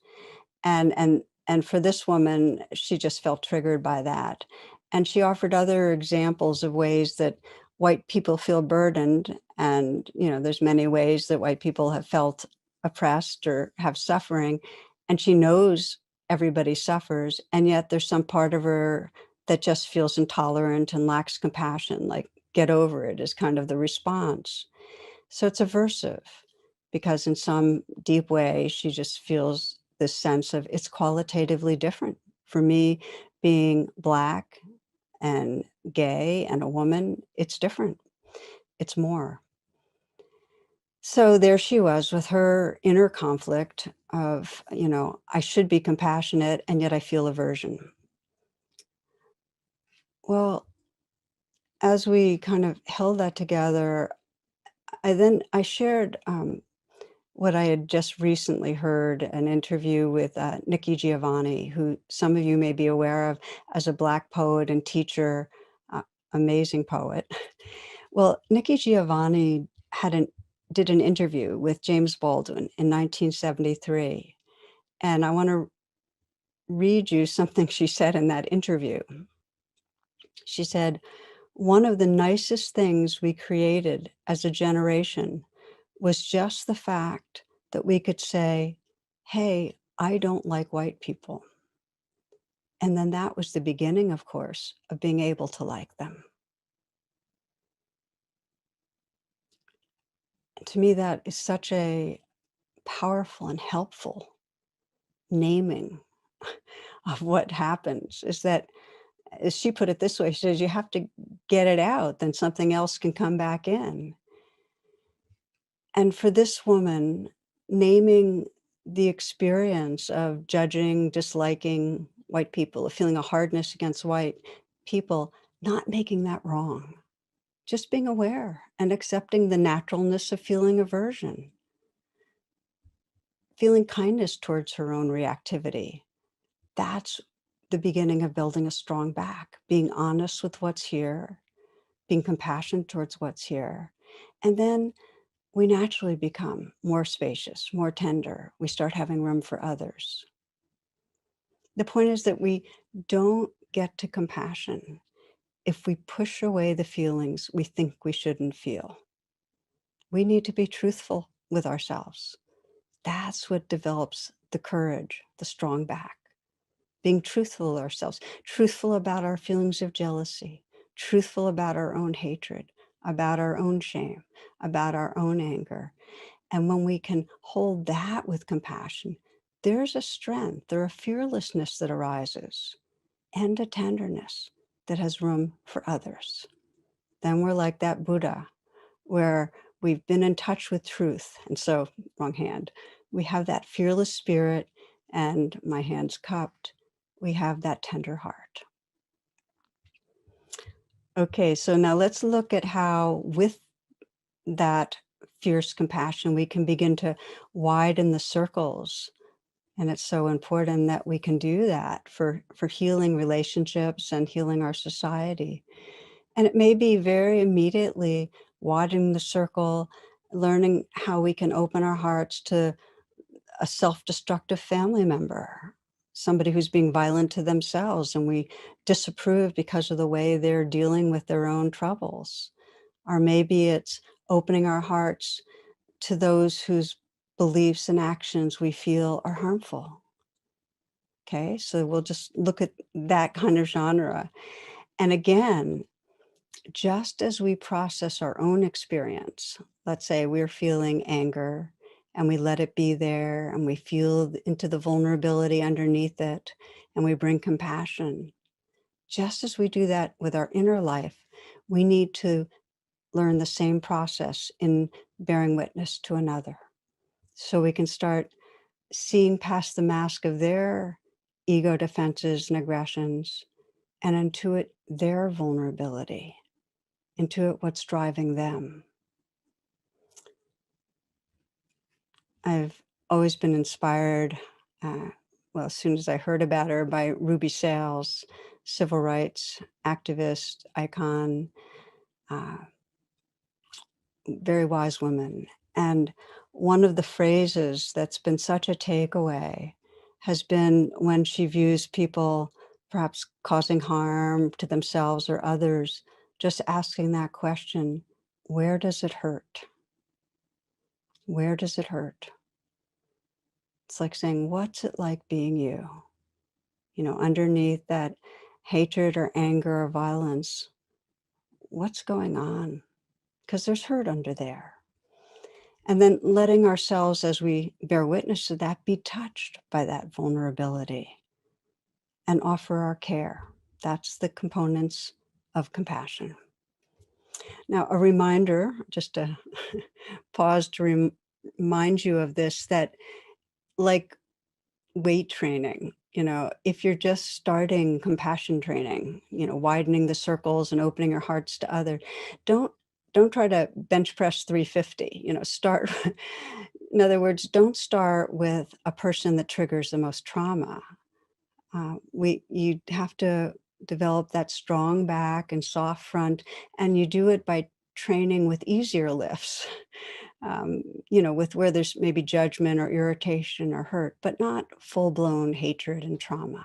And for this woman, she just felt triggered by that. And she offered other examples of ways that white people feel burdened. And, there's many ways that white people have felt oppressed or have suffering. And she knows everybody suffers. And yet there's some part of her that just feels intolerant and lacks compassion, like get over it is kind of the response. So it's aversive because in some deep way, she just feels this sense of it's qualitatively different. For me, being Black and gay and a woman, it's different. It's more. So there she was with her inner conflict of, I should be compassionate and yet I feel aversion. Well, as we kind of held that together, I shared what I had just recently heard an interview with Nikki Giovanni, who some of you may be aware of as a Black poet and teacher, uh, amazing poet. Well, Nikki Giovanni did an interview with James Baldwin in 1973, and I want to read you something she said in that interview. She said, "One of the nicest things we created as a generation was just the fact that we could say, 'Hey, I don't like white people.' And then that was the beginning, of course, of being able to like them." And to me, that is such a powerful and helpful naming of what happens, is that, as she put it this way, she says, you have to get it out, then something else can come back in. And for this woman, naming the experience of judging, disliking white people, of feeling a hardness against white people, not making that wrong, just being aware and accepting the naturalness of feeling aversion, feeling kindness towards her own reactivity. That's the beginning of building a strong back, being honest with what's here, being compassionate towards what's here. And then we naturally become more spacious, more tender. We start having room for others. The point is that we don't get to compassion if we push away the feelings we think we shouldn't feel. We need to be truthful with ourselves. That's what develops the courage, the strong back. Being truthful with ourselves, truthful about our feelings of jealousy, truthful about our own hatred, about our own shame, about our own anger. And when we can hold that with compassion, there's a strength, there a fearlessness that arises and a tenderness that has room for others. Then we're like that Buddha, where we've been in touch with truth. And so, wrong hand, we have that fearless spirit and my hand's cupped. We have that tender heart. Okay, so now let's look at how with that fierce compassion, we can begin to widen the circles. And it's so important that we can do that for healing relationships and healing our society. And it may be very immediately widening the circle, learning how we can open our hearts to a self-destructive family member, somebody who's being violent to themselves, and we disapprove because of the way they're dealing with their own troubles. Or maybe it's opening our hearts to those whose beliefs and actions we feel are harmful. Okay, so we'll just look at that kind of genre. And again, just as we process our own experience, let's say we're feeling anger and we let it be there, and we feel into the vulnerability underneath it, and we bring compassion. Just as we do that with our inner life, we need to learn the same process in bearing witness to another. So we can start seeing past the mask of their ego defenses and aggressions and intuit their vulnerability, intuit what's driving them. I've always been inspired, well, as soon as I heard about her, by Ruby Sales, civil rights activist, icon, uh, very wise woman. And one of the phrases that's been such a takeaway has been when she views people perhaps causing harm to themselves or others, just asking that question, where does it hurt? Where does it hurt? It's like saying, what's it like being you? You know, underneath that hatred or anger or violence, what's going on? Because there's hurt under there. And then letting ourselves, as we bear witness to that, be touched by that vulnerability and offer our care. That's the components of compassion. Now, a reminder, just to pause to remind you of this, that like weight training, if you're just starting compassion training, widening the circles and opening your hearts to others, don't try to bench press 350, start. In other words, don't start with a person that triggers the most trauma. You have to develop that strong back and soft front, and you do it by training with easier lifts. With where there's maybe judgment or irritation or hurt, but not full-blown hatred and trauma.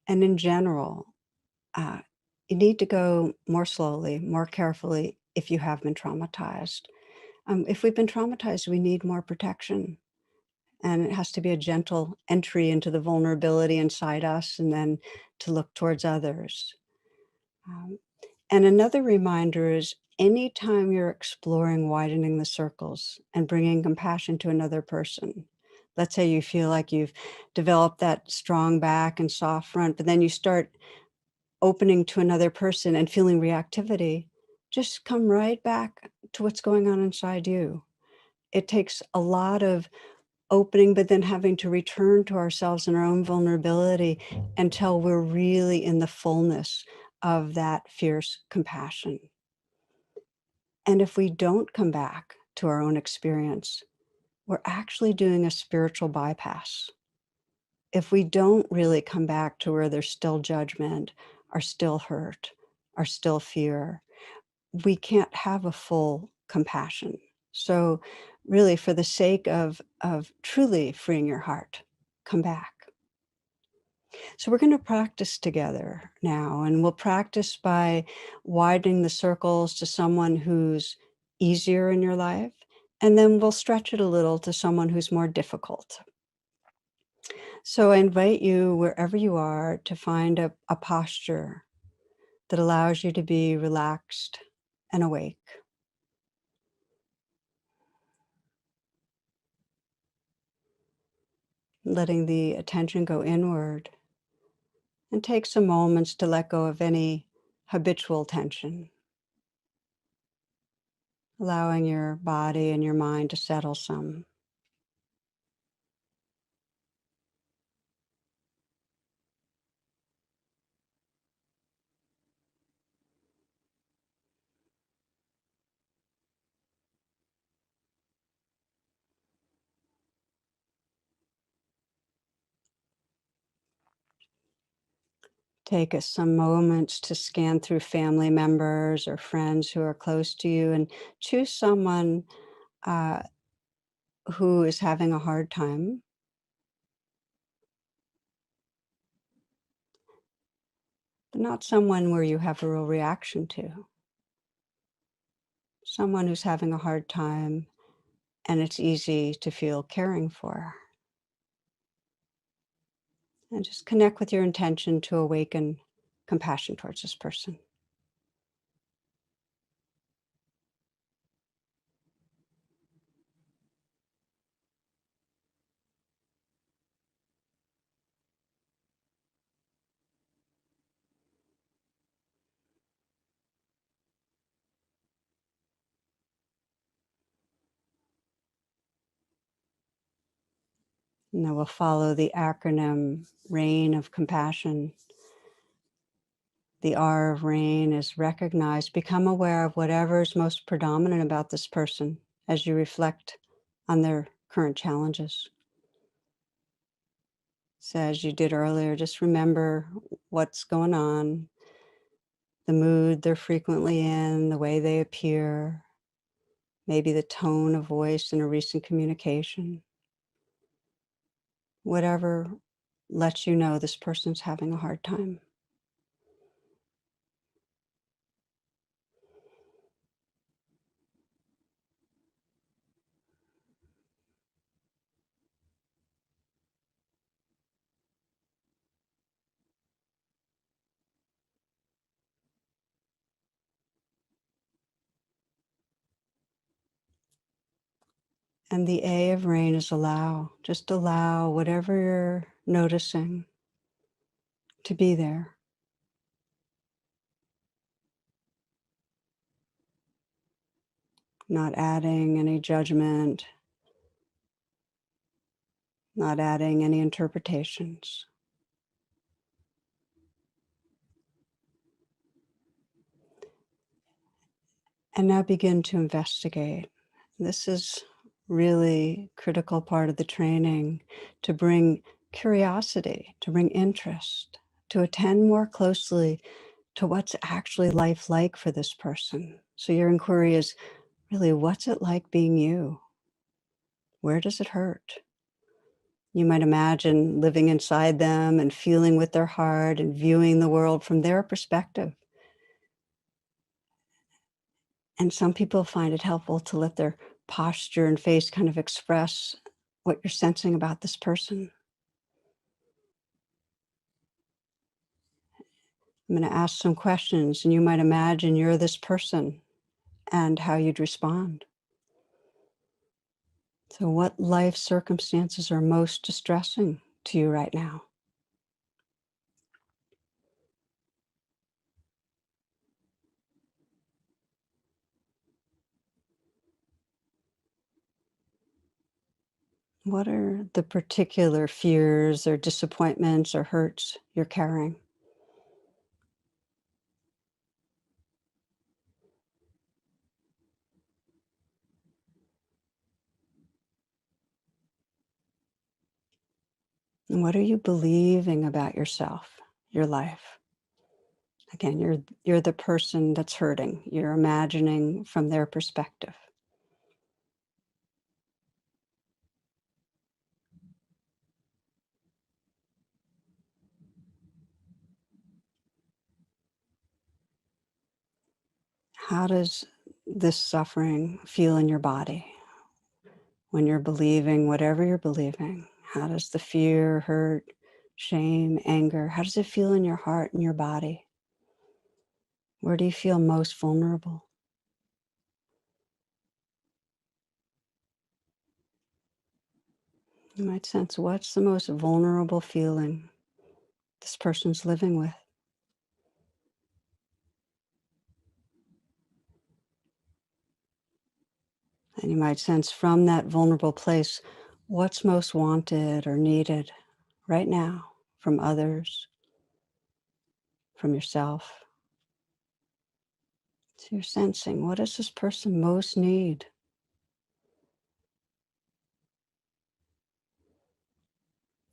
And in general, you need to go more slowly, more carefully if you have been traumatized. If we've been traumatized, we need more protection. And it has to be a gentle entry into the vulnerability inside us and then to look towards others. And another reminder is anytime you're exploring widening the circles and bringing compassion to another person, let's say you feel like you've developed that strong back and soft front, but then you start opening to another person and feeling reactivity, just come right back to what's going on inside you. It takes a lot of opening, but then having to return to ourselves and our own vulnerability until we're really in the fullness of that fierce compassion. And if we don't come back to our own experience, we're actually doing a spiritual bypass. If we don't really come back to where there's still judgment, or still hurt, or still fear, we can't have a full compassion. So really, for the sake of truly freeing your heart, come back. So we're going to practice together now, and we'll practice by widening the circles to someone who's easier in your life, and then we'll stretch it a little to someone who's more difficult. So I invite you, wherever you are, to find a posture that allows you to be relaxed and awake. Letting the attention go inward, and take some moments to let go of any habitual tension, allowing your body and your mind to settle some. Take some moments to scan through family members or friends who are close to you and choose someone uh, who is having a hard time, but not someone where you have a real reaction to. Someone who's having a hard time and it's easy to feel caring for. And just connect with your intention to awaken compassion towards this person. And then we'll follow the acronym RAIN of compassion. The R of RAIN is recognize, become aware of whatever is most predominant about this person as you reflect on their current challenges. So as you did earlier, just remember what's going on, the mood they're frequently in, the way they appear, maybe the tone of voice in a recent communication. Whatever lets you know this person's having a hard time. And the A of RAIN is allow. Just allow whatever you're noticing to be there. Not adding any judgment, not adding any interpretations. And now begin to investigate. This is really critical part of the training, to bring curiosity, to bring interest, to attend more closely to what's actually life like for this person. So your inquiry is really, what's it like being you? Where does it hurt? You might imagine living inside them and feeling with their heart and viewing the world from their perspective. And some people find it helpful to let their posture and face kind of express what you're sensing about this person. I'm going to ask some questions, and you might imagine you're this person and how you'd respond. So, what life circumstances are most distressing to you right now? What are the particular fears or disappointments or hurts you're carrying? And what are you believing about yourself, your life? Again, you're the person that's hurting. You're imagining from their perspective. How does this suffering feel in your body when you're believing whatever you're believing? How does the fear, hurt, shame, anger, how does it feel in your heart and your body? Where do you feel most vulnerable? You might sense, what's the most vulnerable feeling this person's living with? And you might sense from that vulnerable place, what's most wanted or needed right now from others, from yourself. So you're sensing, what does this person most need?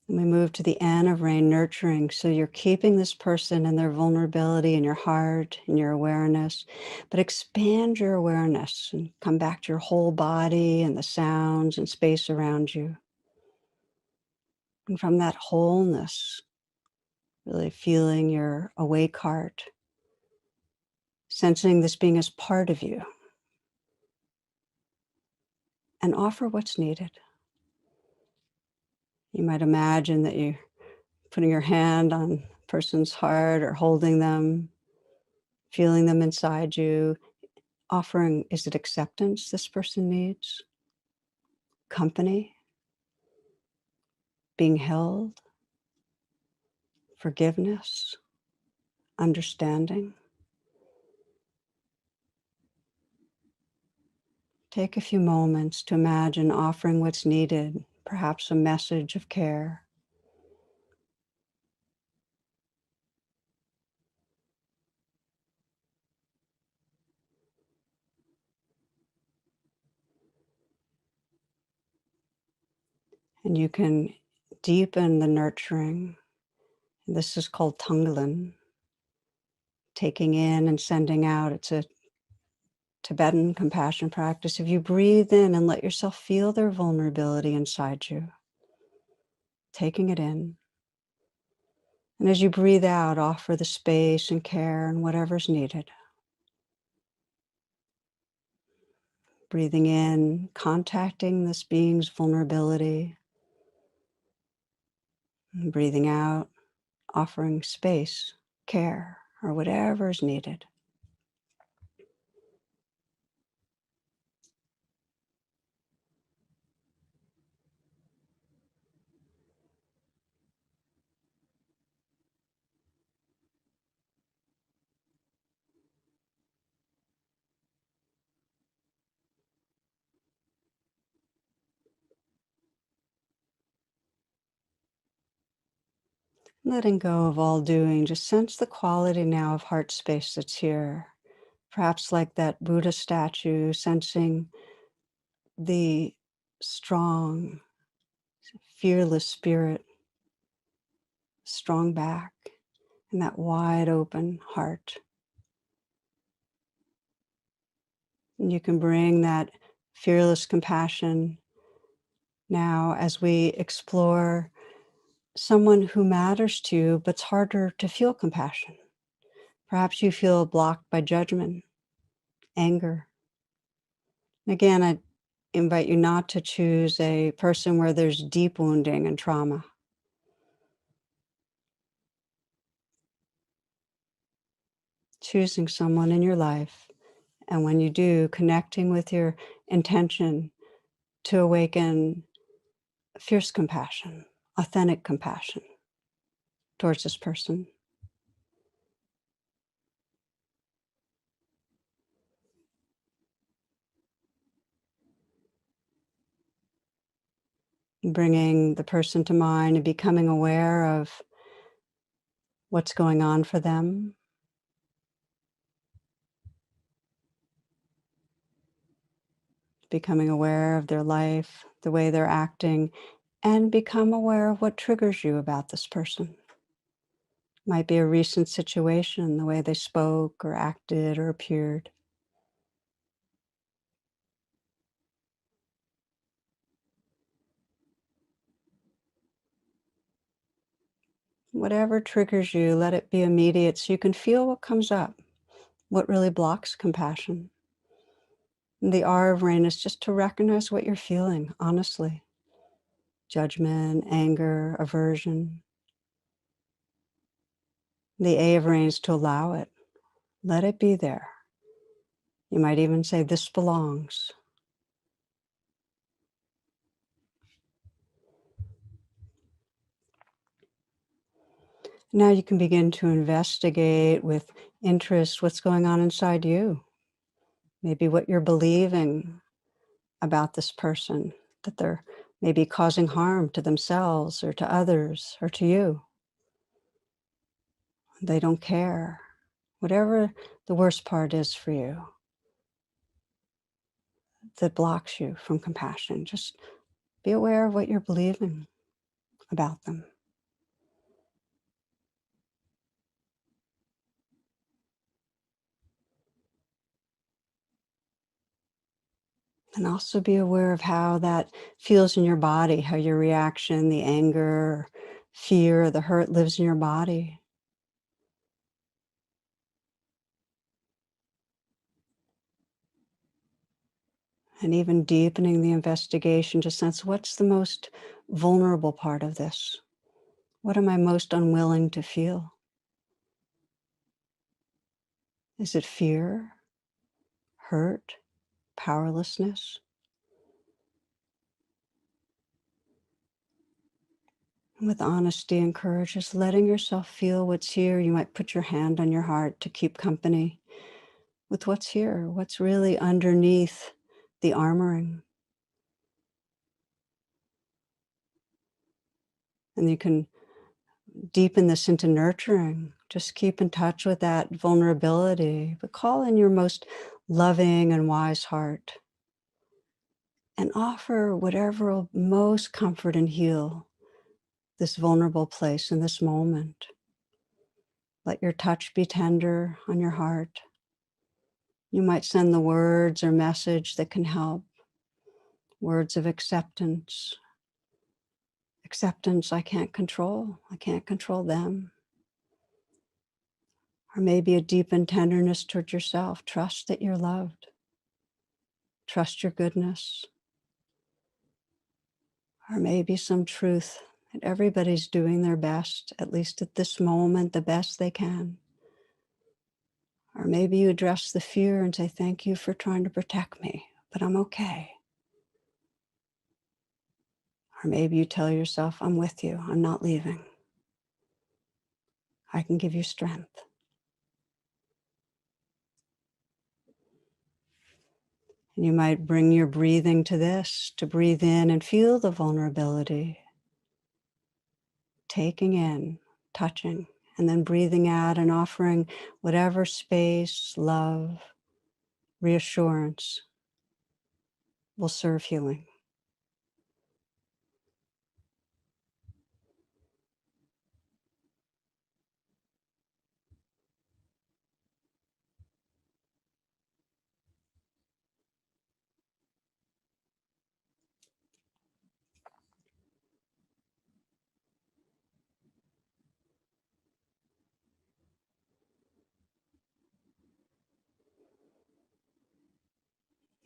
And we move to the N of RAIN, nurturing. So you're keeping this person and their vulnerability in your heart and your awareness, but expand your awareness and come back to your whole body and the sounds and space around you. And from that wholeness, really feeling your awake heart, sensing this being as part of you, and offer what's needed. You might imagine that you're putting your hand on a person's heart or holding them, feeling them inside you, offering, is it acceptance this person needs? Company? Being held? Forgiveness? Understanding? Take a few moments to imagine offering what's needed perhaps a message of care. And you can deepen the nurturing. This is called tunglen, taking in and sending out. It's a Tibetan compassion practice. If you breathe in and let yourself feel their vulnerability inside you, taking it in. And as you breathe out, offer the space and care and whatever's needed. Breathing in, contacting this being's vulnerability. And breathing out, offering space, care, or whatever is needed. Letting go of all doing, just sense the quality now of heart space that's here. Perhaps like that Buddha statue, sensing the strong, fearless spirit, strong back, and that wide open heart. And you can bring that fearless compassion now as we explore someone who matters to you, but it's harder to feel compassion. Perhaps you feel blocked by judgment, anger. Again, I invite you not to choose a person where there's deep wounding and trauma. Choosing someone in your life, and when you do, connecting with your intention to awaken fierce compassion, authentic compassion towards this person. Bringing the person to mind and becoming aware of what's going on for them. Becoming aware of their life, the way they're acting, and become aware of what triggers you about this person. Might be a recent situation, the way they spoke or acted or appeared. Whatever triggers you, let it be immediate so you can feel what comes up, what really blocks compassion. And the R of rain is just to recognize what you're feeling, honestly. Judgment, anger, aversion. The A of rain is to allow it. Let it be there. You might even say, this belongs. Now you can begin to investigate with interest what's going on inside you. Maybe what you're believing about this person, that they're maybe causing harm to themselves or to others or to you. They don't care. Whatever the worst part is for you that blocks you from compassion, just be aware of what you're believing about them. And also be aware of how that feels in your body, how your reaction, the anger, fear, the hurt lives in your body. And even deepening the investigation to sense what's the most vulnerable part of this? What am I most unwilling to feel? Is it fear, hurt, powerlessness? And with honesty and courage, just letting yourself feel what's here. You might put your hand on your heart to keep company with what's here, what's really underneath the armoring. And you can deepen this into nurturing. Just keep in touch with that vulnerability, but call in your most loving and wise heart and offer whatever will most comfort and heal this vulnerable place in this moment. Let your touch be tender on your heart. You might send the words or message that can help. Words of acceptance. Acceptance I can't control. I can't control them. Or maybe a deepened tenderness toward yourself. Trust that you're loved. Trust your goodness. Or maybe some truth that everybody's doing their best, at least at this moment, the best they can. Or maybe you address the fear and say, thank you for trying to protect me, but I'm okay. Or maybe you tell yourself, I'm with you, I'm not leaving. I can give you strength. And you might bring your breathing to this, to breathe in and feel the vulnerability. Taking in, touching, and then breathing out and offering whatever space, love, reassurance will serve healing.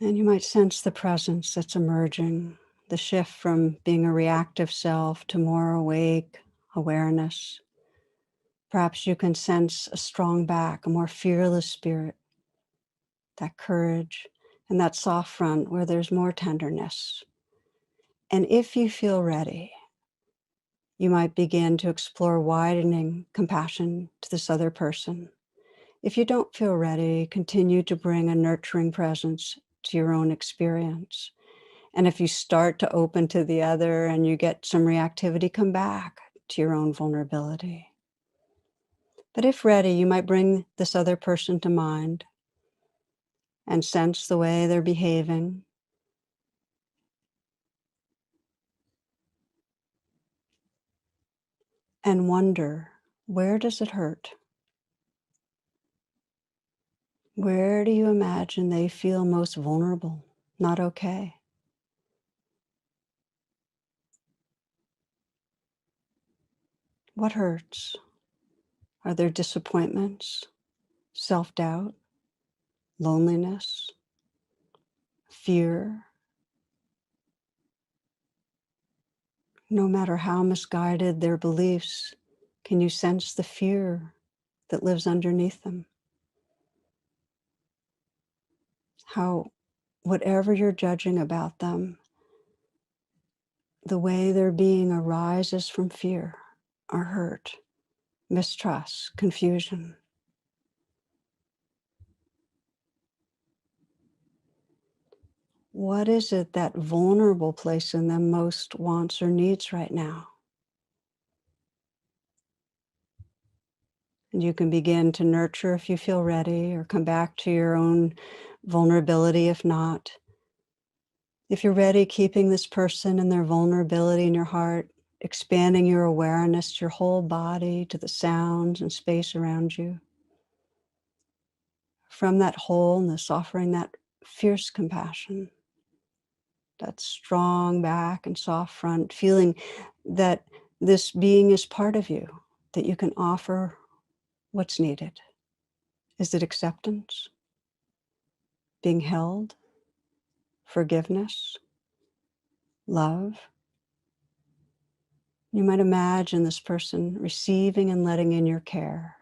And you might sense the presence that's emerging, the shift from being a reactive self to more awake awareness. Perhaps you can sense a strong back, a more fearless spirit, that courage, and that soft front where there's more tenderness. And if you feel ready, you might begin to explore widening compassion to this other person. If you don't feel ready, continue to bring a nurturing presence to your own experience. And if you start to open to the other and you get some reactivity, come back to your own vulnerability. But if ready, you might bring this other person to mind and sense the way they're behaving. And wonder, where does it hurt? Where do you imagine they feel most vulnerable, not okay? What hurts? Are there disappointments, self-doubt, loneliness, fear? No matter how misguided their beliefs, can you sense the fear that lives underneath them? How, whatever you're judging about them, the way their being arises from fear or hurt, mistrust, confusion. What is it that vulnerable place in them most wants or needs right now? And you can begin to nurture if you feel ready, or come back to your own vulnerability if not. If you're ready, keeping this person and their vulnerability in your heart, expanding your awareness to your whole body, to the sounds and space around you. From that wholeness, offering that fierce compassion, that strong back and soft front, feeling that this being is part of you, that you can offer what's needed. Is it acceptance? Being held? Forgiveness? Love? You might imagine this person receiving and letting in your care.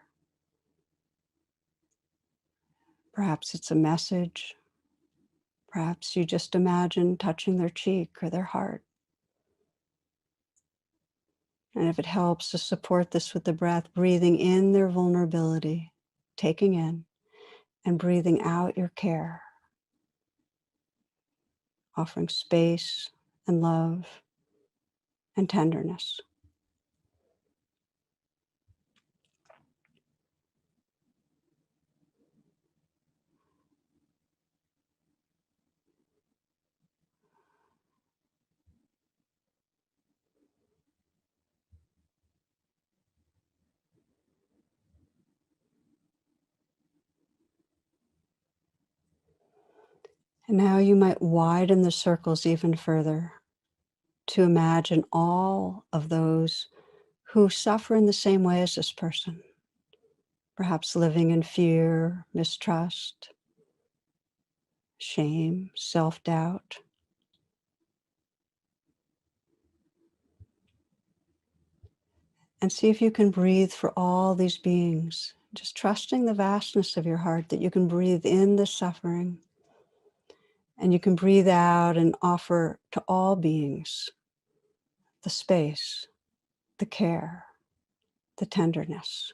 Perhaps it's a message. Perhaps you just imagine touching their cheek or their heart. And if it helps to support this with the breath, breathing in their vulnerability, taking in, and breathing out your care, offering space and love and tenderness. And now you might widen the circles even further to imagine all of those who suffer in the same way as this person, perhaps living in fear, mistrust, shame, self-doubt. And see if you can breathe for all these beings, just trusting the vastness of your heart that you can breathe in the suffering and you can breathe out and offer to all beings the space, the care, the tenderness,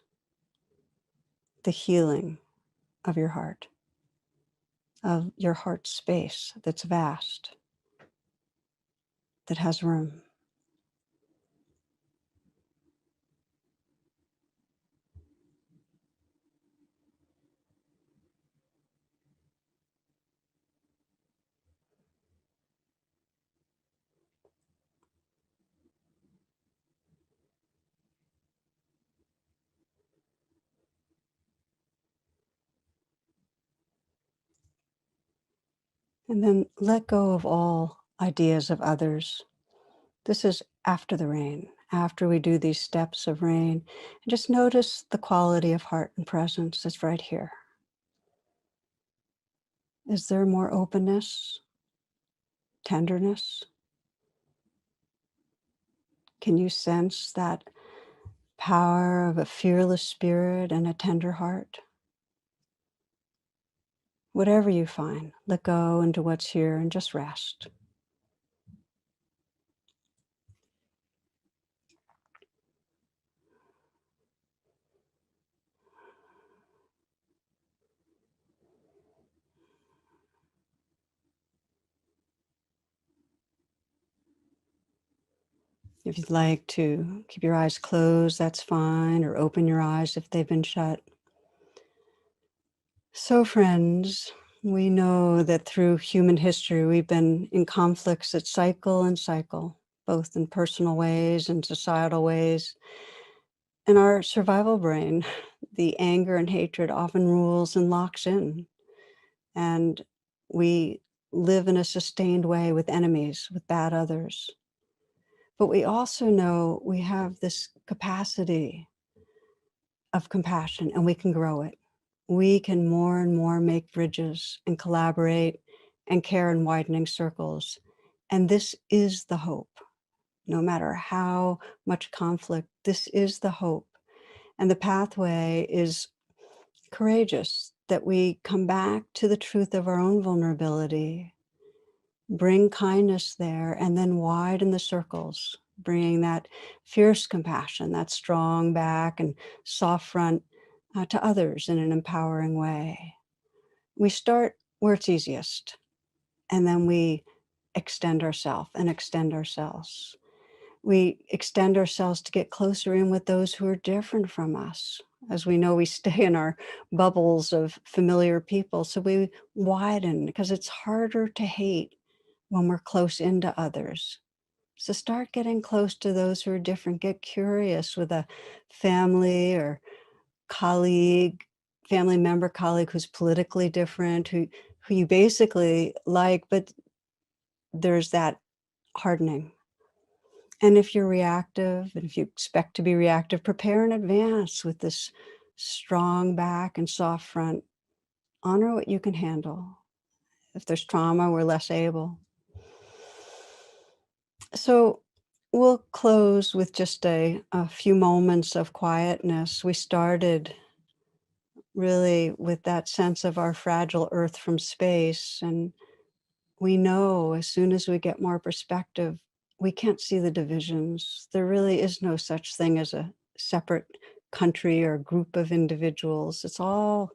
the healing of your heart space that's vast, that has room. And then let go of all ideas of others. This is after the rain, after we do these steps of rain. And just notice the quality of heart and presence that's right here. Is there more openness, tenderness? Can you sense that power of a fearless spirit and a tender heart? Whatever you find, let go into what's here and just rest. If you'd like to keep your eyes closed, that's fine, or open your eyes if they've been shut. So friends, we know that through human history, we've been in conflicts that cycle and cycle, both in personal ways and societal ways. In our survival brain, the anger and hatred often rules and locks in. And we live in a sustained way with enemies, with bad others. But we also know we have this capacity of compassion and we can grow it. We can more and more make bridges and collaborate and care in widening circles. And this is the hope. No matter how much conflict, this is the hope. And the pathway is courageous, that we come back to the truth of our own vulnerability, bring kindness there, and then widen the circles, bringing that fierce compassion, that strong back and soft front to others in an empowering way. We start where it's easiest, and then we extend ourselves and extend ourselves. We extend ourselves to get closer in with those who are different from us. As we know, we stay in our bubbles of familiar people, so we widen because it's harder to hate when we're close into others. So start getting close to those who are different. Get curious with a family or colleague, family member, colleague who's politically different, who you basically like, but there's that hardening. And if you're reactive, and if you expect to be reactive, prepare in advance with this strong back and soft front. Honor what you can handle. If there's trauma, we're less able. So we'll close with just a few moments of quietness. We started really with that sense of our fragile earth from space. And we know as soon as we get more perspective, we can't see the divisions. There really is no such thing as a separate country or group of individuals. It's all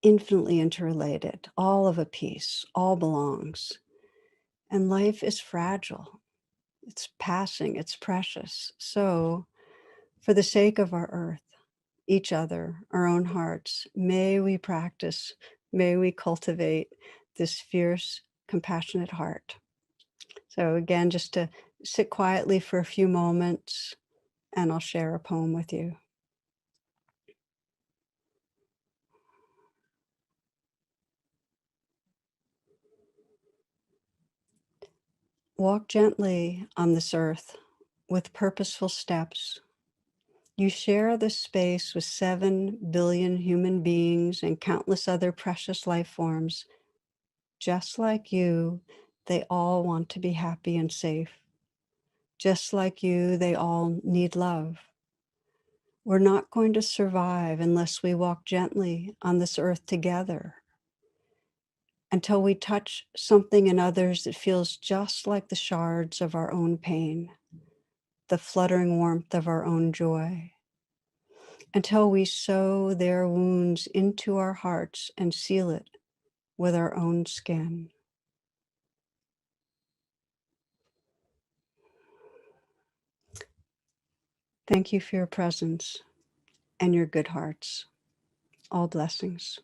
infinitely interrelated, all of a piece, all belongs. And life is fragile. It's passing, it's precious. So for the sake of our earth, each other, our own hearts, may we practice, may we cultivate this fierce, compassionate heart. So again, just to sit quietly for a few moments, and I'll share a poem with you. Walk gently on this earth with purposeful steps. You share this space with 7 billion human beings and countless other precious life forms. Just like you, they all want to be happy and safe. Just like you, they all need love. We're not going to survive unless we walk gently on this earth together, until we touch something in others that feels just like the shards of our own pain, the fluttering warmth of our own joy, until we sew their wounds into our hearts and seal it with our own skin. Thank you for your presence and your good hearts. All blessings.